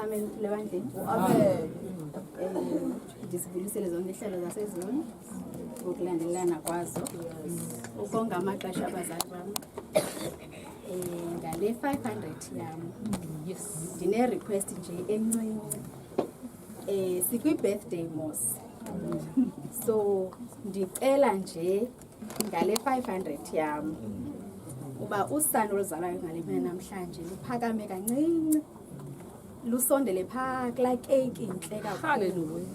amen lewandleni. Ndisibulisele zonke ihlelo zasezweni ngokulandelana kwazo. Ukonga amaqesha abazali bami. Ngale 500 yami. Yes. Ndine request nje encinci. Sikwi birthday mos. So ndicela nje ngale 500 yami uba usana oluzalayo ngale mina namhlanje luphakame kancinci lusondele pha kula cake inhle kakhulu. Hallelujah.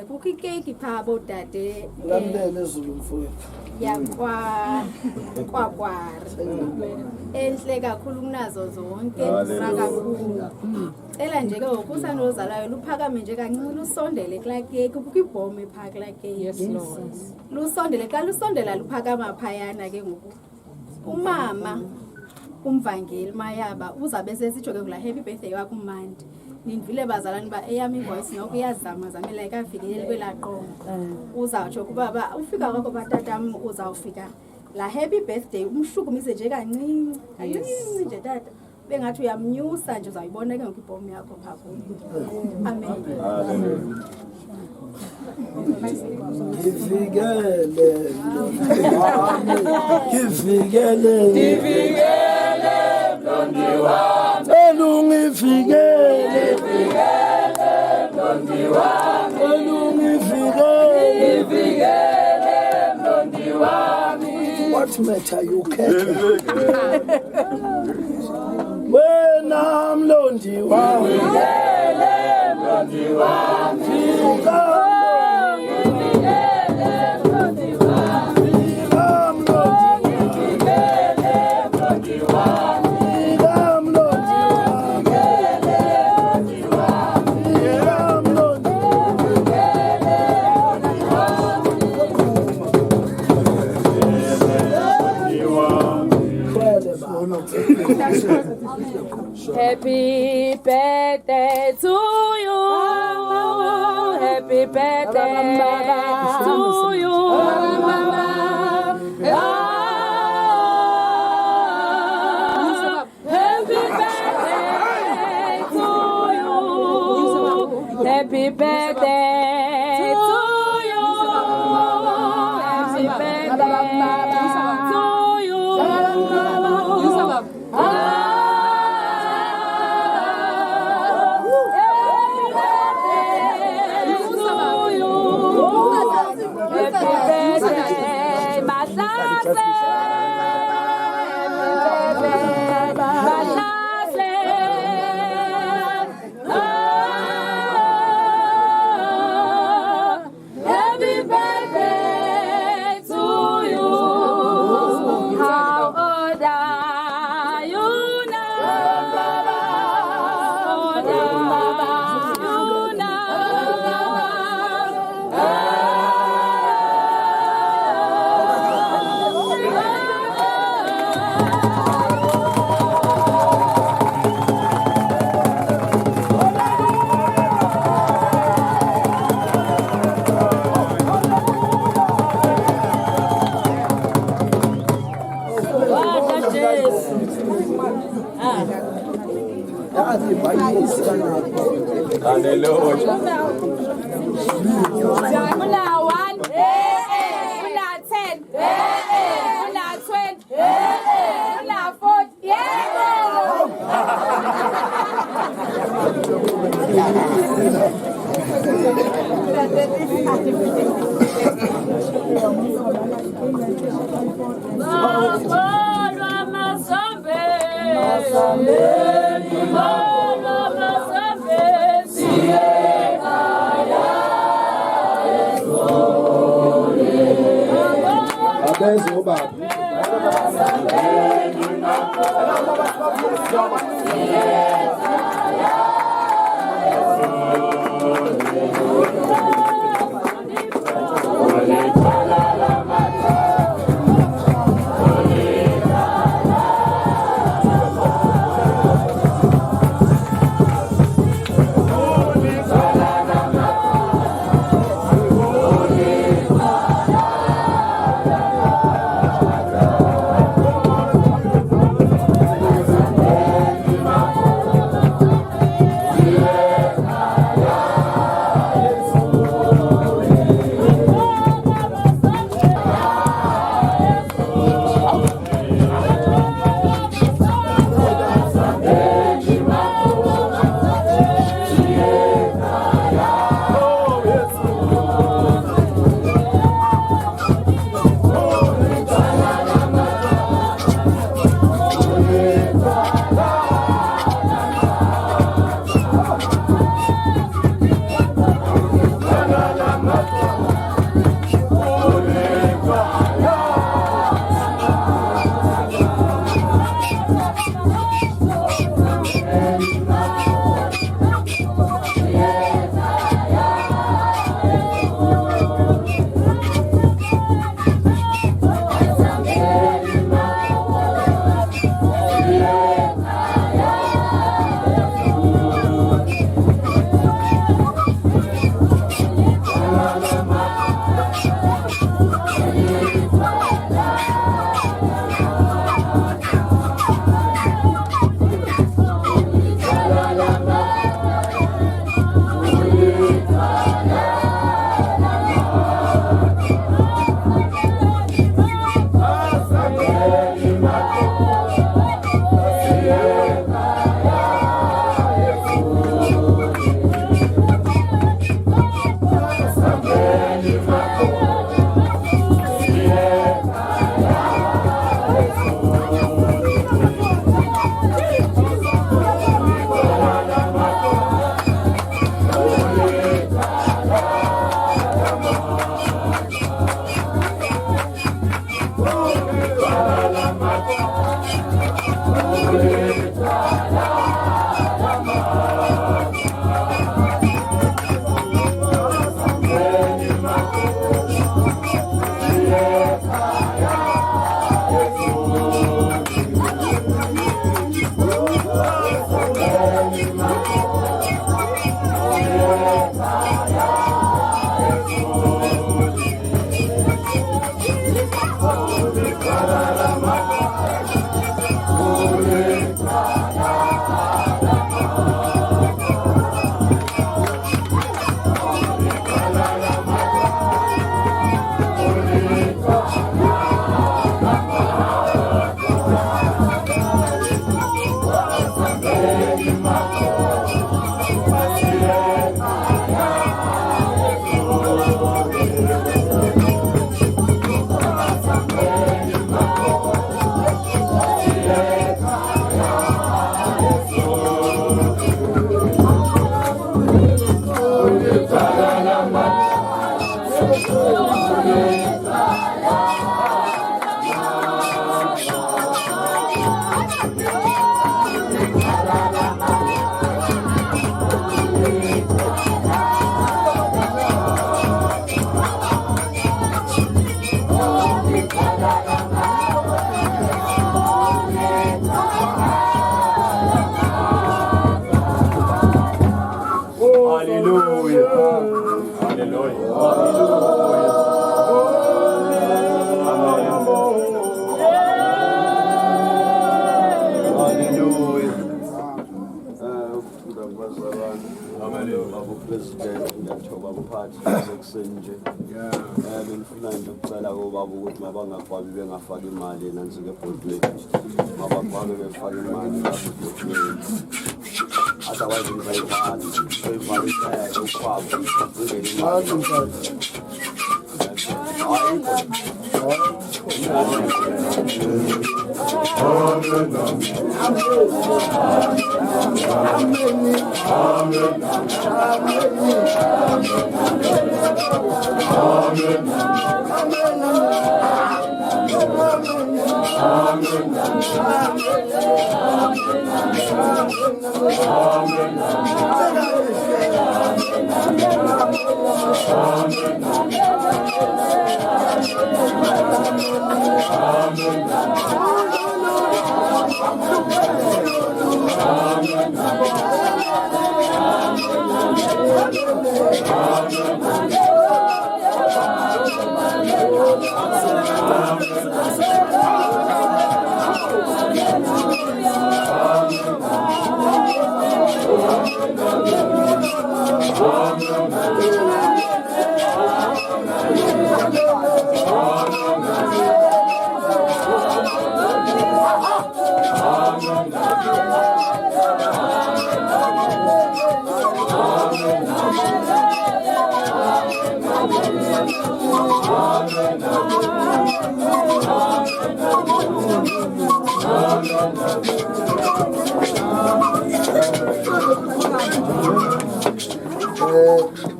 Kukho icake pha bodade Lamlele ezulu mfowethu. Kwakwari. Enhle kakhulu kunazo zonke kakhulu. Cela nje ke usana oluzalayo luphakame nje kancinci lusondele kula cake kukho ibhomu pha kula cake. Yes Lord. Lusondele xa lusondela luphakama phayana ke ngoku. Umama umvangeli Mayaba uzabe sesitsho ke kula happy birthday yakho uMandi. Nindvile bazalani ba eyami voice noku yazama zamela ikafikelele kwelaqo. Uzawutsho kuba ufika kwakho batatam uzawufika la happy birthday umshukumise nje kancinci. Kancinci nje tata. Bengathi uyamnyusa nje uzayibona ke ngokubhomu yakho pha kuyo. Amen. Ngifikele mlondi wami, elungifikele mlondi wami, elungifikele mlondi wami. What matter you catch? Wena mlondi wami, mlondi wami, Happy birthday to you. Happy birthday to you. Happy birthday to you. Happy birthday to you. Happy birthday to you. Benifuna nje ukucela obaba ukuthi mabangagwabi bengafaki imali nansi ebhodweni mabagwabe befake imali otherwise ngizayivali soyivalisa ukhwabo ungene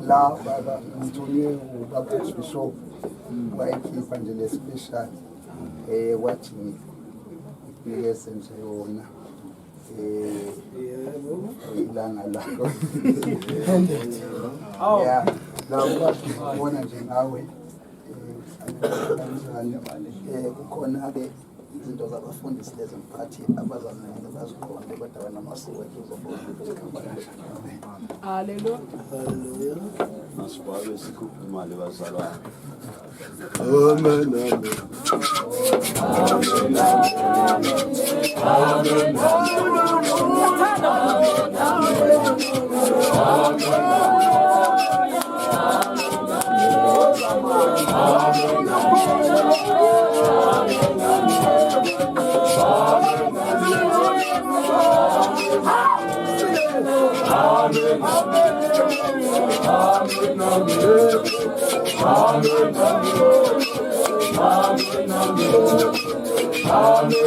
la baba ngithunywe ubaba Bishop wayikhipha nje le special wathi nginikeze nje yona ilanga lakho yeah la ubona nje nawe kukhona ke izinto zabafundisi lezi mphathi abazanele baziqonde kodwa banamasiko ethu uzobona ukuthi khamba kanjani. Haleluya. Hallelujah. Asibabe sikhuphe imali bazalwane. Amen. Amen. Amen.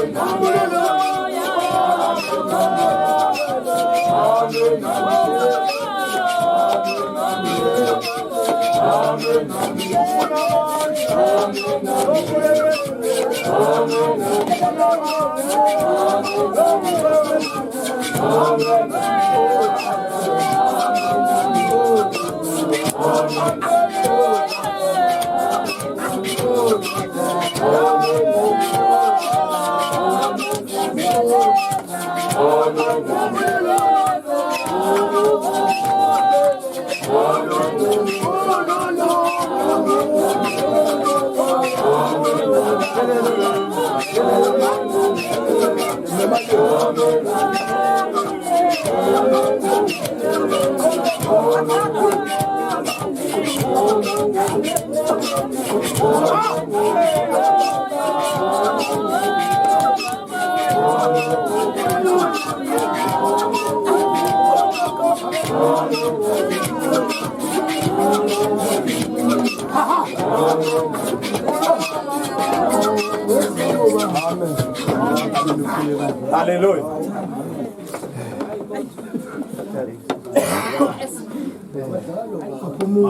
Hallelujah.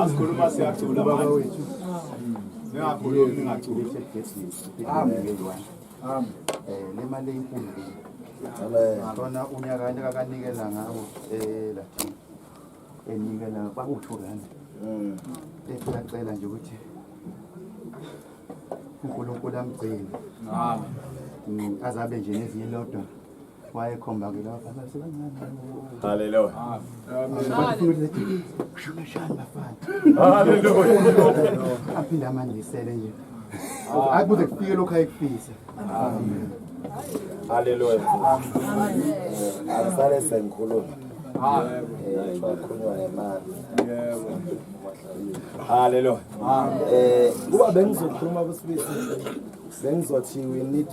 Asikhuluma siyacula baba wethu. Singakhulumi ningaculi. Le mali enkulu khona unyaka akanikela ngawo lathi enikela baku2 Ecela nje ukuthi uNkulunkulu amgcine azabe nje nezinye lodwa wayekhomba ke lapha Hallelujah. Hallelujah. Aphinda amandisele nje akuze kufike lokho ayekufisa. Hallelujah. Asale sengikhuluma. Bakhulunywa nemali. Hallelujah. Kuba bengizokhuluma kusibisi. Bengizothi we need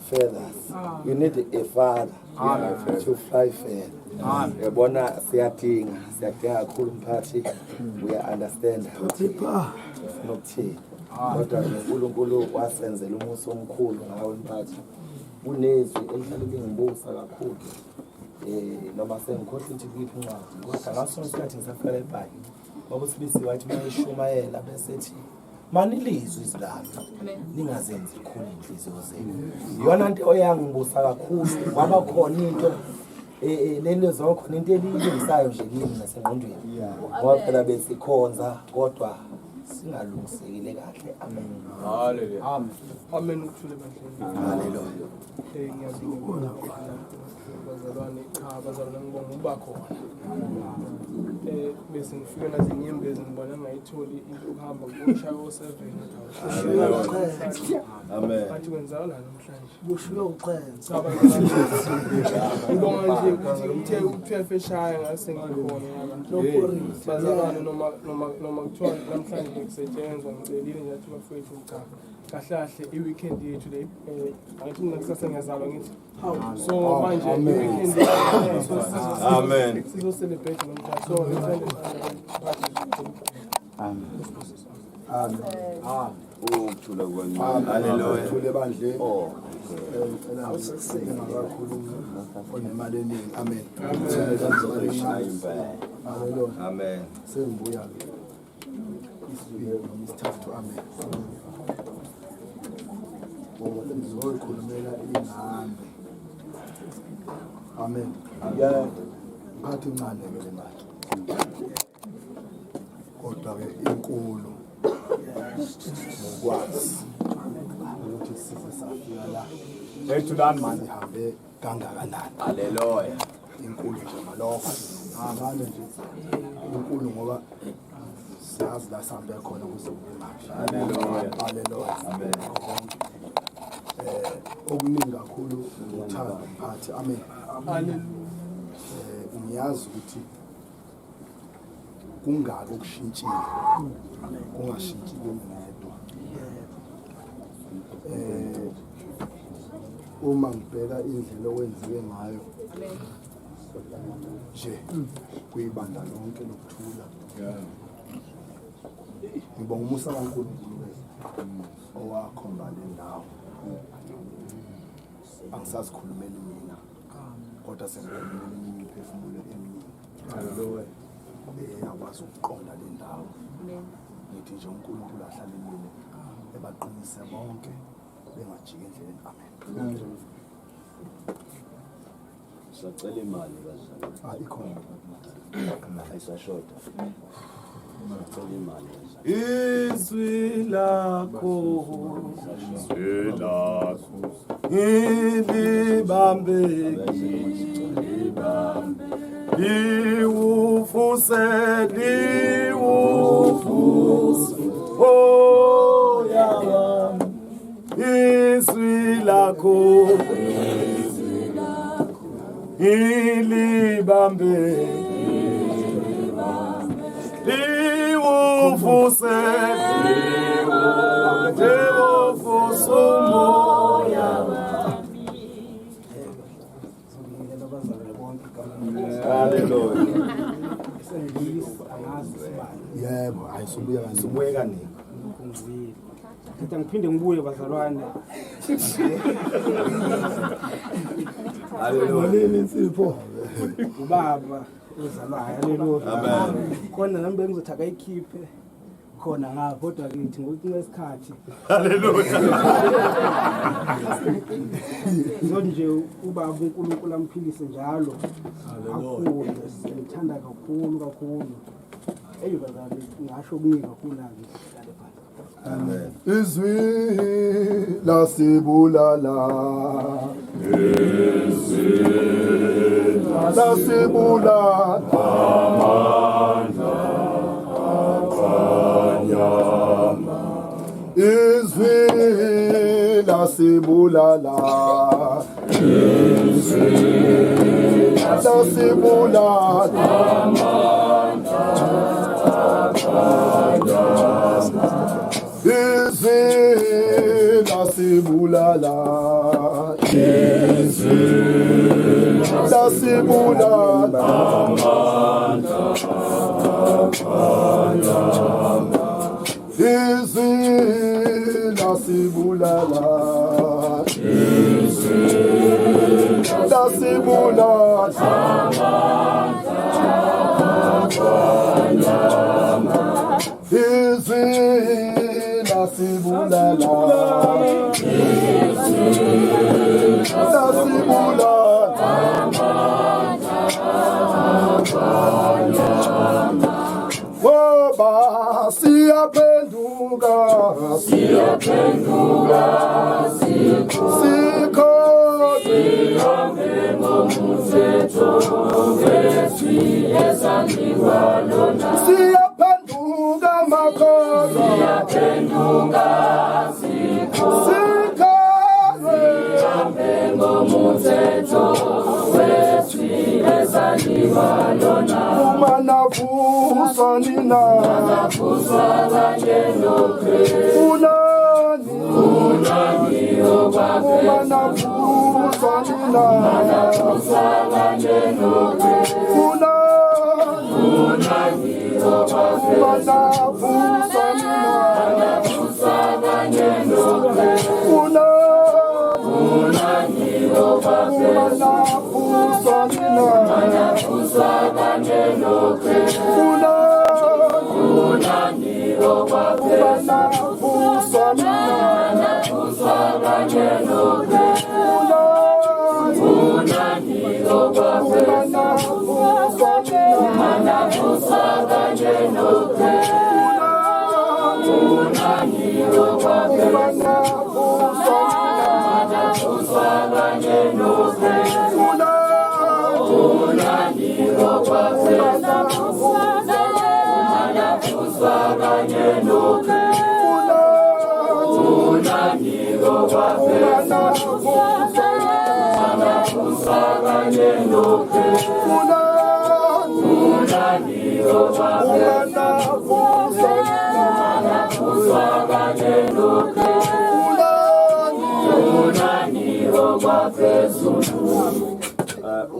feathers. We need a father to fly fair. Yabona siyadinga kakhulu umphathi. We understand nokuthini. Kodwa uNkulunkulu wasenzela umusa omkhulu ngawe umphathi. Unezwi elihlale lingibusa kakhulu. Noma sengikhohle ukuthi kuyiphi incwadi. Kodwa ngaso isikhathi ngisafela eBhayibheli. Ngoba usibisi wathi mayishumayela bese ethi manilizwe izilami ningazenzi ikhulu inhliziyo zenu. Iyona into oyangibusa kakhulu kwaba khona into lelo zokhona into eliyingisayo nje kimi nasengqondweni. Ngoba phela besikhonza kodwa singalungisekile kahle. Amen. Hallelujah. Amen. Amen ukuthule bandla. Hallelujah. Ngiyabonga bazalwane abazalwane ngibonga uba khona. Bese ngifike nazo inyembezi ngibona ngayitholi into ukuhamba ngoshaya o7. Amen. Bathi kwenzakala namhlanje. Bushiwe uqhenza. Ngibonga nje ukuthi u12 eshaya ngase ngikhona. Bazalwane noma kuthiwa namhlanje kusetshenzwa ngicelile nje athi bafethu cha. Kahlahle iweekend yethu le ngathi mina kusasa ngiyazalwa ngithi so manje iweekend Amen. sizo celebrate nomkhathi so Amen. Ukuthula kwami. Hallelujah. Thule bandle. Ngicela kakhulu onemali eningi. Amen. Hallelujah. Amen. Sengibuya ke. Isithathu amen. Ngizokhulumela ingane. Amen. Yeah. Phathi incane ke le mali. Kodwa ke inkulu. Ngokwazi ukuthi size safika la. Ethulani manje. Sihambe kangakanani. Hallelujah. Inkulu nje malokho. Ngane nje. Inkulu ngoba siyazi la sihambe khona kuze kube Hallelujah. Hallelujah. Amen. Okuningi kakhulu ngothanda umphathi. Amen. hallelujah Ngiyazi ukuthi kungaki okushintshile. Kungashintshi ngedwa. Uma ngibheka indlela owenziwe ngayo nje kuyibanda lonke lokuthula. Ngibonga umusa kaNkulunkulu owakhomba le ndawo. Angisazikhulumeli mina kodwa sengibonile imiphefumulo eminingi. Hallelujah. Akwazi ukuqonda le ndawo. Ngithi nje uNkulunkulu ahlale emini ebaqinise bonke bengajiki endleleni. Amen. Sacela imali bazalwane. Ikhona. Ayisashoda. Sacela imali. Izwi lakho. Izwi lakho. Ilibambe. Liwufuse. Oh ya. Izwi lakho. ilibambe liwuvuse liwuvuse umoya haleluya Yebo, hayi sibuya kanini. sibuye kanini Khetha ngiphinde ngibuye bazalwane. Malini insipho? Ubaba uzalwayo haleluya. Amen. Khona nami bengizothi akayikhiphe khona ngapha kodwa kithi ngokuthi ngesikhathi haleluya nje ubaba uNkulunkulu amphilise njalo. Kakhulu ngithanda kakhulu. Eyi bazalwane ngasho okuningi kakhulu nami. amen Izwi lasibulala. Lasibulala. Izwi lasibulala. Izwi lasibulala. Izwi lasibulala. Woba siyaphenduka siyaphenduka makhosi umanavusa nina unani umanavusa nina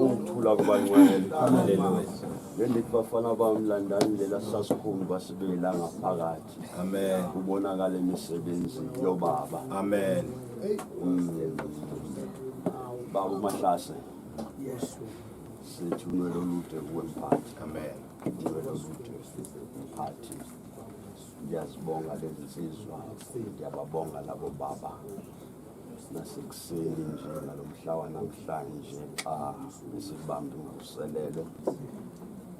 ukuthula kubancane haleluya ngendithi bafana bamlandani lela sasikhumba sibela ngaphakathi amen kubonakala imisebenzi yobaba amen baba Mahlase sithi unwele olude kuwe mphathi amen unwele olude mphathi ngiyazibonga lezi nsizwa ngiyababonga labo baba nasekuseni nje nalomhlaba namhlanje xa sibambe uvuselelo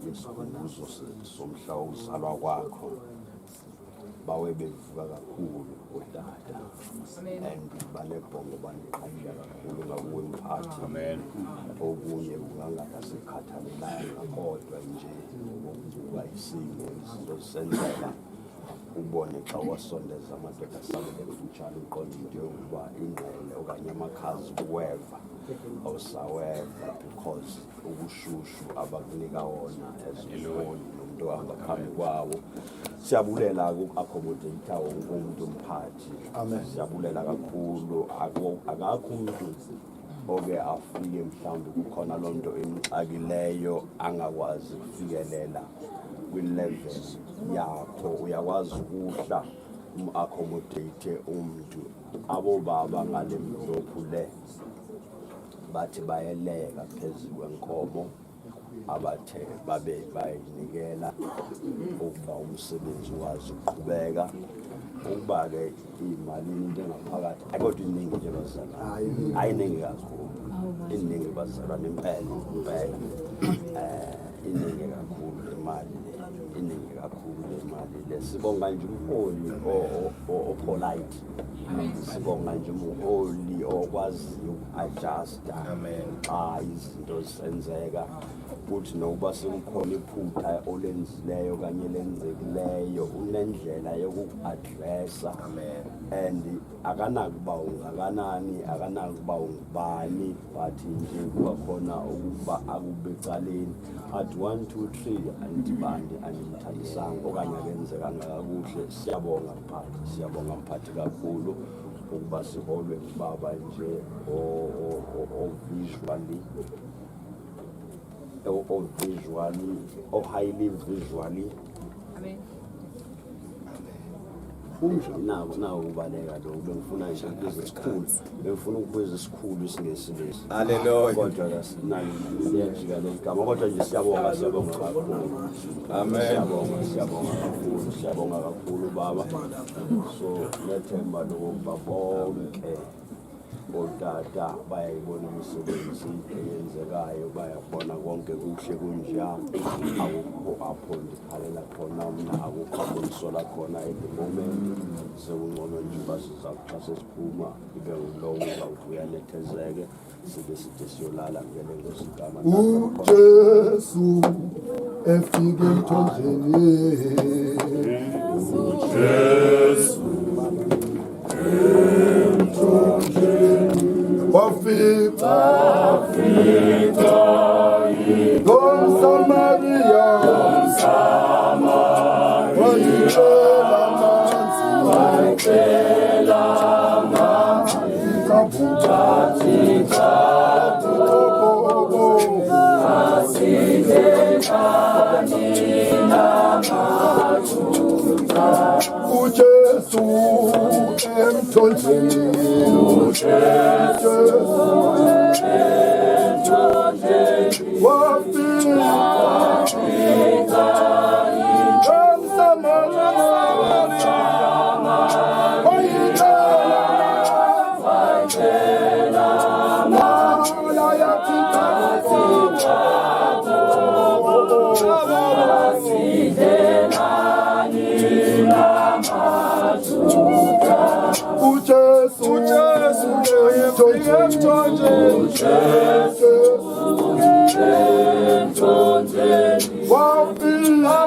yesikhumbuzo somhla uzalwa kwakho bawe bevuka kakhulu odada and banebhongo bandiqhanya kakhulu ngakuwe mphathi amen okunye ungangasikhathalelanga kodwa nje ukuba isimo sizosenzela ubone xa wasondeza amadoda asabele kufutshane uqonda into yokuba ingqele okanye amakhazi weva awusaweva because ubushushu abakunika wona eziloni nomuntu ohamba phambi kwawo. Siyabulela uku-accommodate wonke umuntu umphathi. Siyabulela kakhulu. Akakho umuntu oke afike mhlawumbe kukhona loo nto emxakileyo angakwazi ukufikelela kwi-level yakho. Uyakwazi ukuhla accommodate umuntu. Abobaba ngale mhlophu le bathi bayeleka phezu kwenkomo abathe babe bayinikela ukuba umsebenzi wazi uqhubeka. Ukuba-ke imali into engaphakathi kodwa iningi nje bazalwane, ayiningi kakhulu, iningi bazalwane impela iningi kakhulu imali le, iningi kakhulu imali le. Sibonga nje umholi opolite, sibonga nje umholi okwaziyo uku-adjusta xa izinto zisenzeka, futhi nokuba sekukhona iphutha olenzileyo okanye lenzekileyo unendlela yokuku-adressa. And akanakuba ungakanani, akanakuba ungubani, but nje kuba khona ukuba akube ecaleni athi 1 2 3 andibandi andimthandisanga okanye akenzekanga kakuhle. Siyabonga mphathi, siyabonga mphathi kakhulu ukuba siholwe ngubaba nje highly visually. Nawo ubaleka lo bengifuna nje ukubiza isikhulu, bengifuna ukubiza isikhulu isingesilesi. Haleluya. Kodwa kasinani liyajika le gama, kodwa nje siyabonga kakhulu. Amen. Siyabonga kakhulu baba. So lethemba lokuba bonke odada bayayibona imisebenzi eyenzekayo, bayabona konke kuhle kunjani, akukho apho ndikhalela khona mna, akukho apho ndisola khona at the moment. Sekungcono nje uba xa sesiphuma ibe ngulowo uzawuthi uyanethezeke, sibe side siyolala ngele Nkosi igama. uJesu efike emthonjeni, uJesu wafika ngomSamariya, wayicela amanzi kabuthika uJesu emthonjeni, uJesu emthonjeni wafika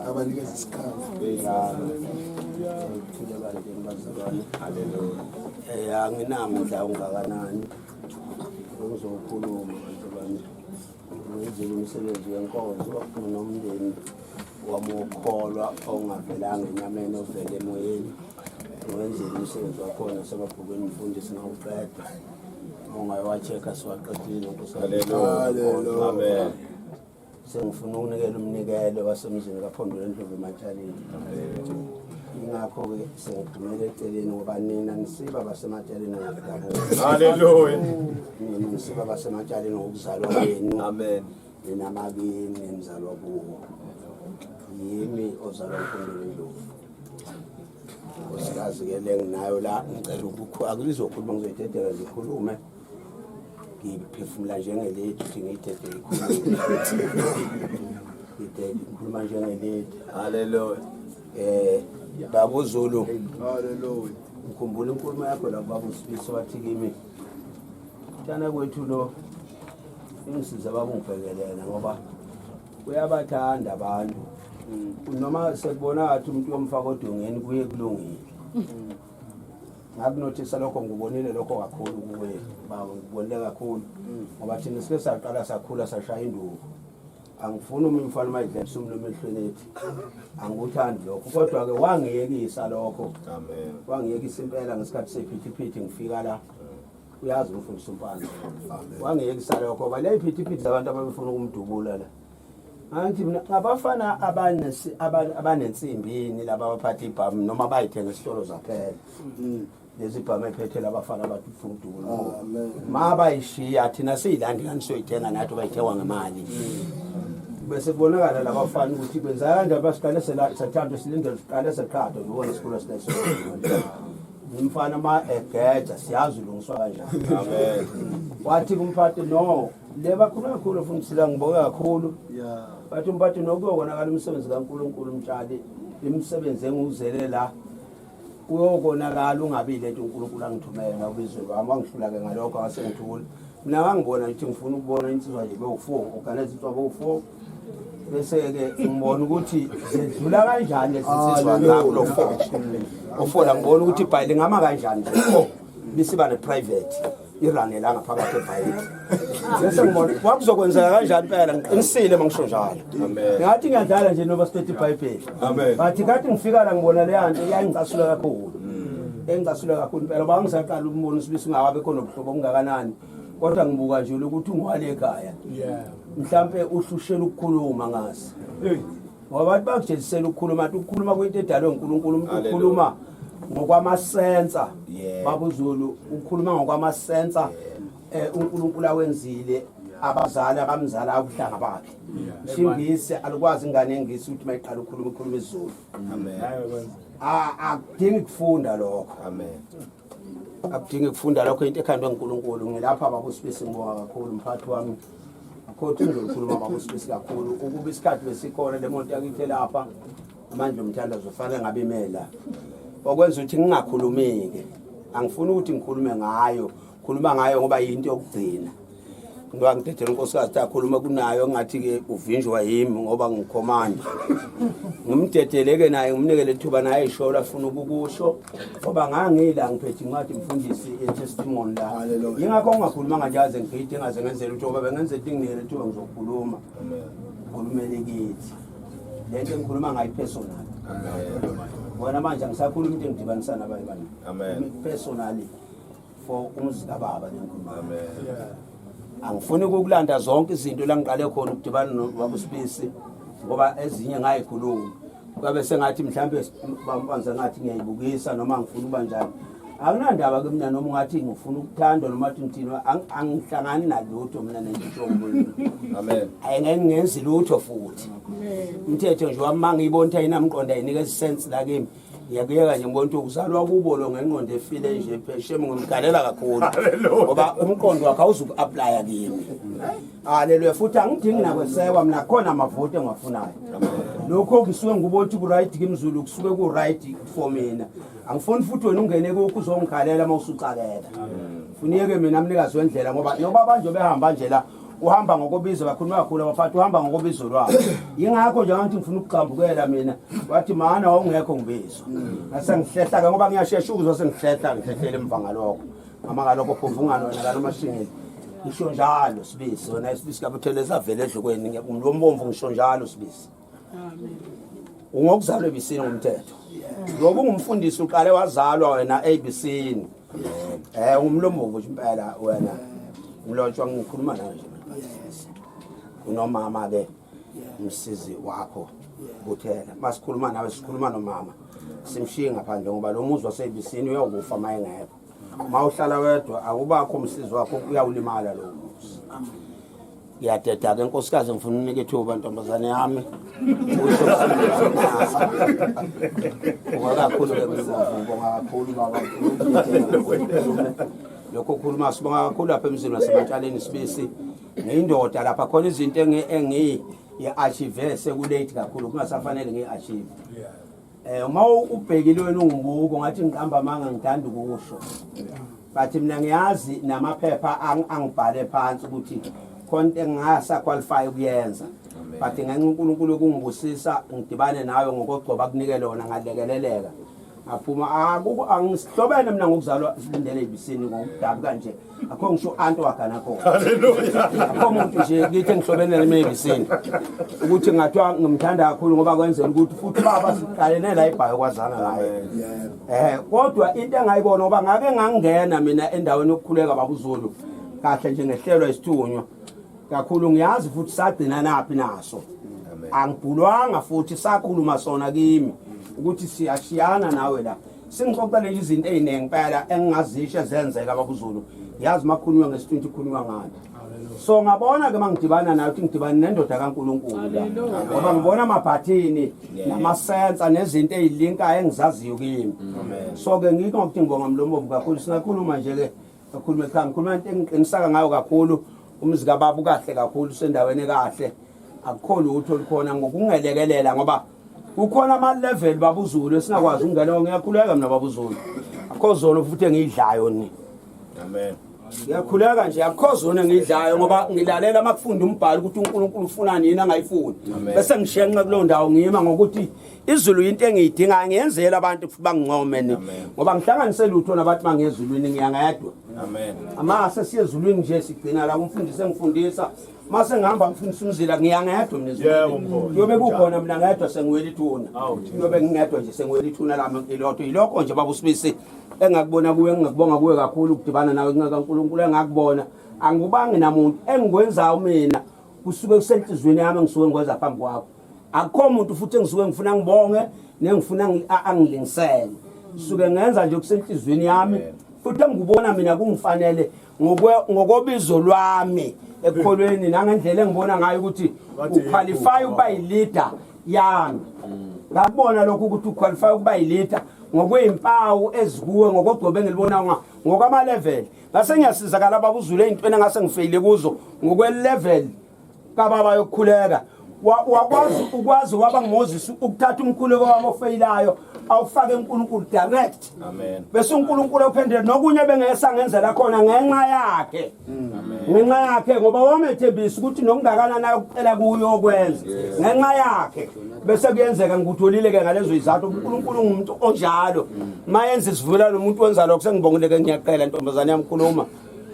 abanikeza isikhala anginamdla ungakanani uzokhuluma bantu bami ngenzile umsebenzi wenkonzo nomndeni wami wokukholwa ongavelanga enyameni ovele emoyeni ngenzile umsebenzi wakhona semabhukweni mfundisi ngawuqeda ungayowacheka siwaqedile Hallelujah. amen sengifuna ukunikela umnikelo wasemzini kaPhondo leNdlovu eMatshaleni ingakho-ke sengiphumele eceleni ngoba nina nisiba basematshaleni ngokudabuka Hallelujah. nina nisiba basematshaleni ngokuzalwa kwenu Amen. nina makini nizalwa kuwo yimi ozalwa uPhondo leNdlovu nkosikazi-ke le nginayo la ngicela akulizokhuluma ngizoyidedela ngikhulume ngiphefumula njengelethu ukuthi ngiyidede ngikhuluma njengelethu Hallelujah. Baba Zulu Hallelujah. ngikhumbula inkulumo yakho la baba uSibiso wathi kimi mntana kwethu lo ingisiza baba ungibhekelela ngoba uyabathanda abantu noma sekubona ngathi umuntu yomfaka odongeni kuye kulungile ngakunothisa lokho ngubonile lokho kakhulu kuwe baba ngibonile kakhulu ngoba thina sike saqala sakhula sashaya induku angifuni umfana mayidlelisa umlomo ehlweni ethi angikuthandi lokho kodwa ke wangiyekisa lokho Amen. wangiyekisa impela ngesikhathi sephithiphithi ngifika la uyazi umfundisi umpande wangiyekisa lokho ngoba le phithiphithi zabantu abafuna ukumdubula la angithi mina abafana abanensimbini laba abaphatha ibhamu noma bayithenga esitolo zaphela lezi bhamu ephethela abafana abathi ufuna ukudubula ma bayishiya thina siyilandi kanti soyithenga nathi bayithenga ngemali bese kubonakala labafana ukuthi benza kanjani basiqale sethando silindele siqale seqhado ngibona isikolo sineso umfana ma egeja siyazi ulungiswa kanjani Amen. wathi kumphathi no leba kakhulu fundisela ngiboka kakhulu bathi umphathi nokuyobonakala umsebenzi kaNkulunkulu umtshali imisebenzi enguzele la uyobonakala ungabi lento uNkulunkulu angithumela ubizwe wami wangihlula ke ngalokho ngasengithula mina ngangibona ukuthi ngifuna ukubona insizwa nje bewu4 organize insizwa bewu4 bese ke ngibona ukuthi zedlula kanjani lesizizwa ngalo lo4 ofola ngibona ukuthi ibhayile ngama kanjani nje bisiba ne-private iranela ngaphakathi ebhayile bese ngibona kwakuzokwenzeka kanjani phela ngiqinisile mangisho njalo ngathi ngiyadlala nje noba siphethe iBhayibheli bathi kathi ngifika la ngibona le yanto iyangicasula kakhulu engicasula kakhulu phela bangisaqala ukubona uSibiso ungabe khona ubuhlobo obungakanani kodwa ngibuka nje ukuthi ungwale ekhaya mhlambe uhlushela ukukhuluma ngazi ngoba abantu bakujelisela ukukhuluma athi ukukhuluma kwento edalwe uNkulunkulu umuntu ukhuluma ngokwamasensa baba uZulu ukhuluma ngokwamasensa uNkulunkulu awenzile abazali abamzala abuhlanga bakhe isingisi alikwazi ingane engisi ukuthi mayiqala ukukhuluma isiZulu amen akudingi ukufunda lokho Amen. akudingi ukufunda lokho into ekhandwe uNkulunkulu ngilapha babusibisi ngibonga kakhulu mphathi wami akhothi ngizokhuluma babusibisi kakhulu ukuba isikhathi besikhona lemonto yakithi lapha manje umthandazo ufana ngabe imela okwenza ukuthi ngingakhulumiki angifuni ukuthi ngikhulume ngayo khuluma ngayo ngoba yinto yokugcina ngoba ngidedela unkosikazi takhuluma kunayo ngathi ke uvinjwa yimi ngoba ngikhomanda ngimdedeleke naye ngimnikele ithuba naye ishola afuna ukukusho ngoba ngangila ngiphethe incwadi mfundisi etestimony la yingakho ungakhuluma kanjaze ngigide ngaze ngenzela ukuthi ngoba bengenze ingingele ithuba ngizokhuluma khulumele kithi lento engikhuluma ngayo personal wena manje ngisakhuluma into engidibanisa nabayi bani personally for umzika baba nenkuluma angifuni ukulanda zonke izinto la ngiqale khona ukudibana nobabusibisi ngoba ezinye ngayikhuluma kwabe sengathi mhlambe bampanza ngathi ngiyayibukisa noma ngifuna uba njani akunandaba ke mina noma ungathi ngifuna ukuthandwa noma athi ngithini angihlangani nalutho mina nenjombo amen ayingenzi lutho futhi umthetho nje wami ngiyibona ukuthi ayinamqondo ayinika sense la kimi ngiyakuyeka nje ngibona ukuthi ukuzalwa kubo lo ngengqondo efile nje pheshe ngimgalela kakhulu ngoba umqondo wakhe awuzuku-aplya kimi haleluya futhi angidingi nakwesekwa mina khona amavote engiwafunayo lokho kusuke ngibona ukuthi ku-right kimzulu kusuke ku-right for mina angifuni futhi wena ungene kokho uzongikhalela uma usucakela funeke mina mnikazi wendlela ngoba abanje behamba nje la uhamba ngokubizo bakhuluma kakhulu abafati uhamba ngokubizo lwabo yingakho nje ngathi ngifuna ukuqambukela mina wathi mana wawungekho ngibizo ngase ngihlehla ke ngoba ngiyashesha ukuzwa sengihlehla ngihlehlele emva ngalokho ngama ngalokho phuvungana wena kana mashingeli ngisho njalo sibisi wena isibisi kabutheleza vele edlukweni ngombovu ngisho njalo sibisi amen ungokuzalwa ebisini ngomthetho ngoba ungumfundisi uqale wazalwa wena ebisini umlomo nje impela wena ngilotshwa ngikhuluma nawe nje unomama ke umsizi wakho kuthela masikhuluma nawe sikhuluma nomama simshiye ngaphandle ngoba lo muzi wasebisini uyokufa mayengekho uma uhlala wedwa akubakho umsizi wakho uyawulimala lo muzi ngiyadeda ke nkosikazi ngifuna unike ithuba ntombazane yami kakhulu ke ngibonga kakhulu baba lokho khuluma sibonga kakhulu lapha emzini wasemantshaleni sibisi ngiyindoda lapha khona izinto engiyi-achieve sekulate kakhulu kungasafanele ngiyi-achieve uma ubhekile wena ungubuko ngathi ngiqamba amanga ngithanda ukusho but mina ngiyazi namaphepha angibhale phansi ukuthi khona engingasa-qualify ukuyenza but ngenxa uNkulunkulu ukungibusisa ngidibane nawe ngokogcoba kunikele wona ngalekeleleka aphuma angisihlobene mina ngokuzalwa silindele ebisini ngokudabu kanje akho ngisho anto wagana khona haleluya akho umuntu nje ngithi ngihlobene nami ebisini ukuthi ngathiwa ngimthanda kakhulu ngoba kwenzela ukuthi futhi baba siqalene la ibhayo kwazana naye kodwa into engayibona ngoba ngake ngangena mina endaweni yokukhuleka babuzulu kahle nje ngehlelwa isithunywa kakhulu ngiyazi futhi sagcina naphi naso angibhulwanga futhi sakhuluma sona kimi ukuthi siyashiyana nawe la singixoxa lezi izinto eziningi phela engingazisho zenzeka babuzulu yazi makhulunywa ngesithuthi khulunywa ngani so ngabona ke mangidibana nayo ukuthi ngidibana nendoda kaNkulunkulu ngoba ngibona amabhathini namasensa nezinto ezilinkayo engizaziyo kimi so ke ngikho ngokuthi ngibonga mlomo kakhulu singakhuluma nje ke kakhulu ekhaya ngikhuluma into engiqinisaka ngayo kakhulu umzika baba kahle kakhulu sendaweni kahle akukho lutho likhona ngokungelekelela ngoba ukhona ama-level babuzulu esingakwazi ukungena ngiyakhuleka mina babuzulu akho zona futhi engiyidlayo ni amen ngiyakhuleka nje akho zona engiyidlayo ngoba ngilalela amakufunda umbhalo ukuthi uNkulunkulu ufunani yini angayifuni bese ngishenqa kulowo ndawo ngiyima ngokuthi izulu into engiyidinga ngiyenzela abantu futhi bangincome ni ngoba ngihlanganise lutho nabantu bangezulwini ngiyangedwa amen amase siye ezulwini nje sigcina la umfundisi engifundisa mase ngihamba ngifundisa umzila ngiyangedwa mina ezulwini yobe kukhona mina ngedwa sengiwela ithuna yobe ngingedwa nje sengiwela ithuna lami ilotho yilokho nje babusibisi engakubona kuwe ngingakubonga kuwe kakhulu ukudibana nawe ngikaNkulunkulu engakubona angibangi namuntu engikwenzayo mina kusuke kusenhlizweni yami ngisuke ngikwenza phambi kwakho akukho umuntu futhi engisuke ngifuna ngibonge nengifuna angilingisele suke ngenza nje kusenhlizweni yami futhi engikubona mina kungifanele ngokobizo lwami ekholweni nangendlela engibona ngayo ukuthi uqualify ukuba yi-leader yami ngakubona lokho ukuthi uqualify ukuba yi-leader ngokwezimpawu ezikuwe ngokugcobe engilibona ngokama level ngase ngiyasizakala baba uZulu ezintweni engase ngifeyile kuzo ngokwe level kababa yokukhuleka ukwazi waba ngMoses ukuthatha umkhuleko wami ofeyilayo awufake uNkulunkulu direct amen bese uNkulunkulu uphendele nokunye bengesangenzela khona ngenxa yakhe ngenxa yakhe ngoba wamethembisa ukuthi nokungakanani ukucela kuyo okwenza ngenxa yakhe bese kuyenzeka ngikutholile ke ngalezo izathu uNkulunkulu ngumuntu onjalo mayenza isivumelano umuntu wenza lokho sengibongile ngiyaqela ntombazane yamkhuluma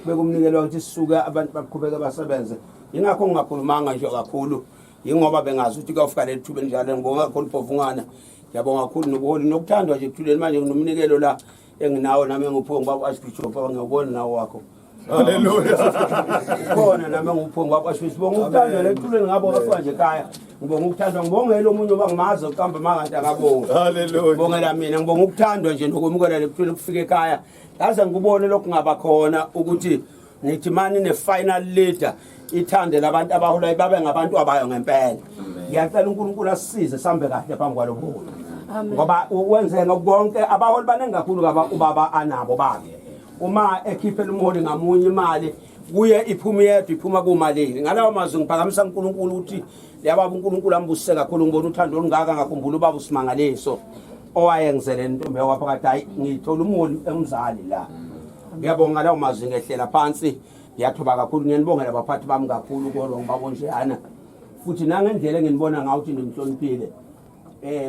bekumnikelwa ukuthi sisuke abantu baqhubeka basebenze ingakho ngingakhulumanga nje kakhulu ingoba bengazi ukuthi kuyofika le thuba njalo ngoba kakhulu Bhovungana ngiyabonga kakhulu nokuholi nokuthandwa nje kuthuleni manje nginomnikelo la enginawo nami engupho ngibaba Archbishop ngiyabona nawo wakho haleluya khona nami engupho ngibaba Archbishop ngokuthandwa le kuthuleni ngabo bafika nje ekhaya ngibonga ukuthandwa ngibongela omunye obangimazi uqamba makanti akabonga haleluya ngibongela mina ngibonga ukuthandwa nje nokumukela le kuthuleni kufika ekhaya yaze ngikubone lokhu ngaba khona ukuthi ngithi mani ne final leader ithande labantu abahola babe ngabantu abayo ngempela ngiyacela uNkulunkulu asisize sambe kahle phambi kwalobuholi ngoba wenzeka konke abaholi baningi kakhulu ubaba anabo babe uma ekhiphela umholi ngamunye imali kuye iphuma yedwa iphuma kumalini ngalawo mazwi ngiphakamisa uNkulunkulu ukuthi liyababa uNkulunkulu ambusise kakhulu ngibona uthando olungaka ngakhumbula ubaba uSimangaliso owayengizele intombi yawaphakathi hayi ngithola umholi emzali la ngiyabonga lawo mazwi ngehlela phansi ngiyathoba kakhulu ngiyanibongela abaphathi bami kakhulu kodwa ngibabonjana futhi nangendlela enginibona ngawo ukuthi ngimhloniphile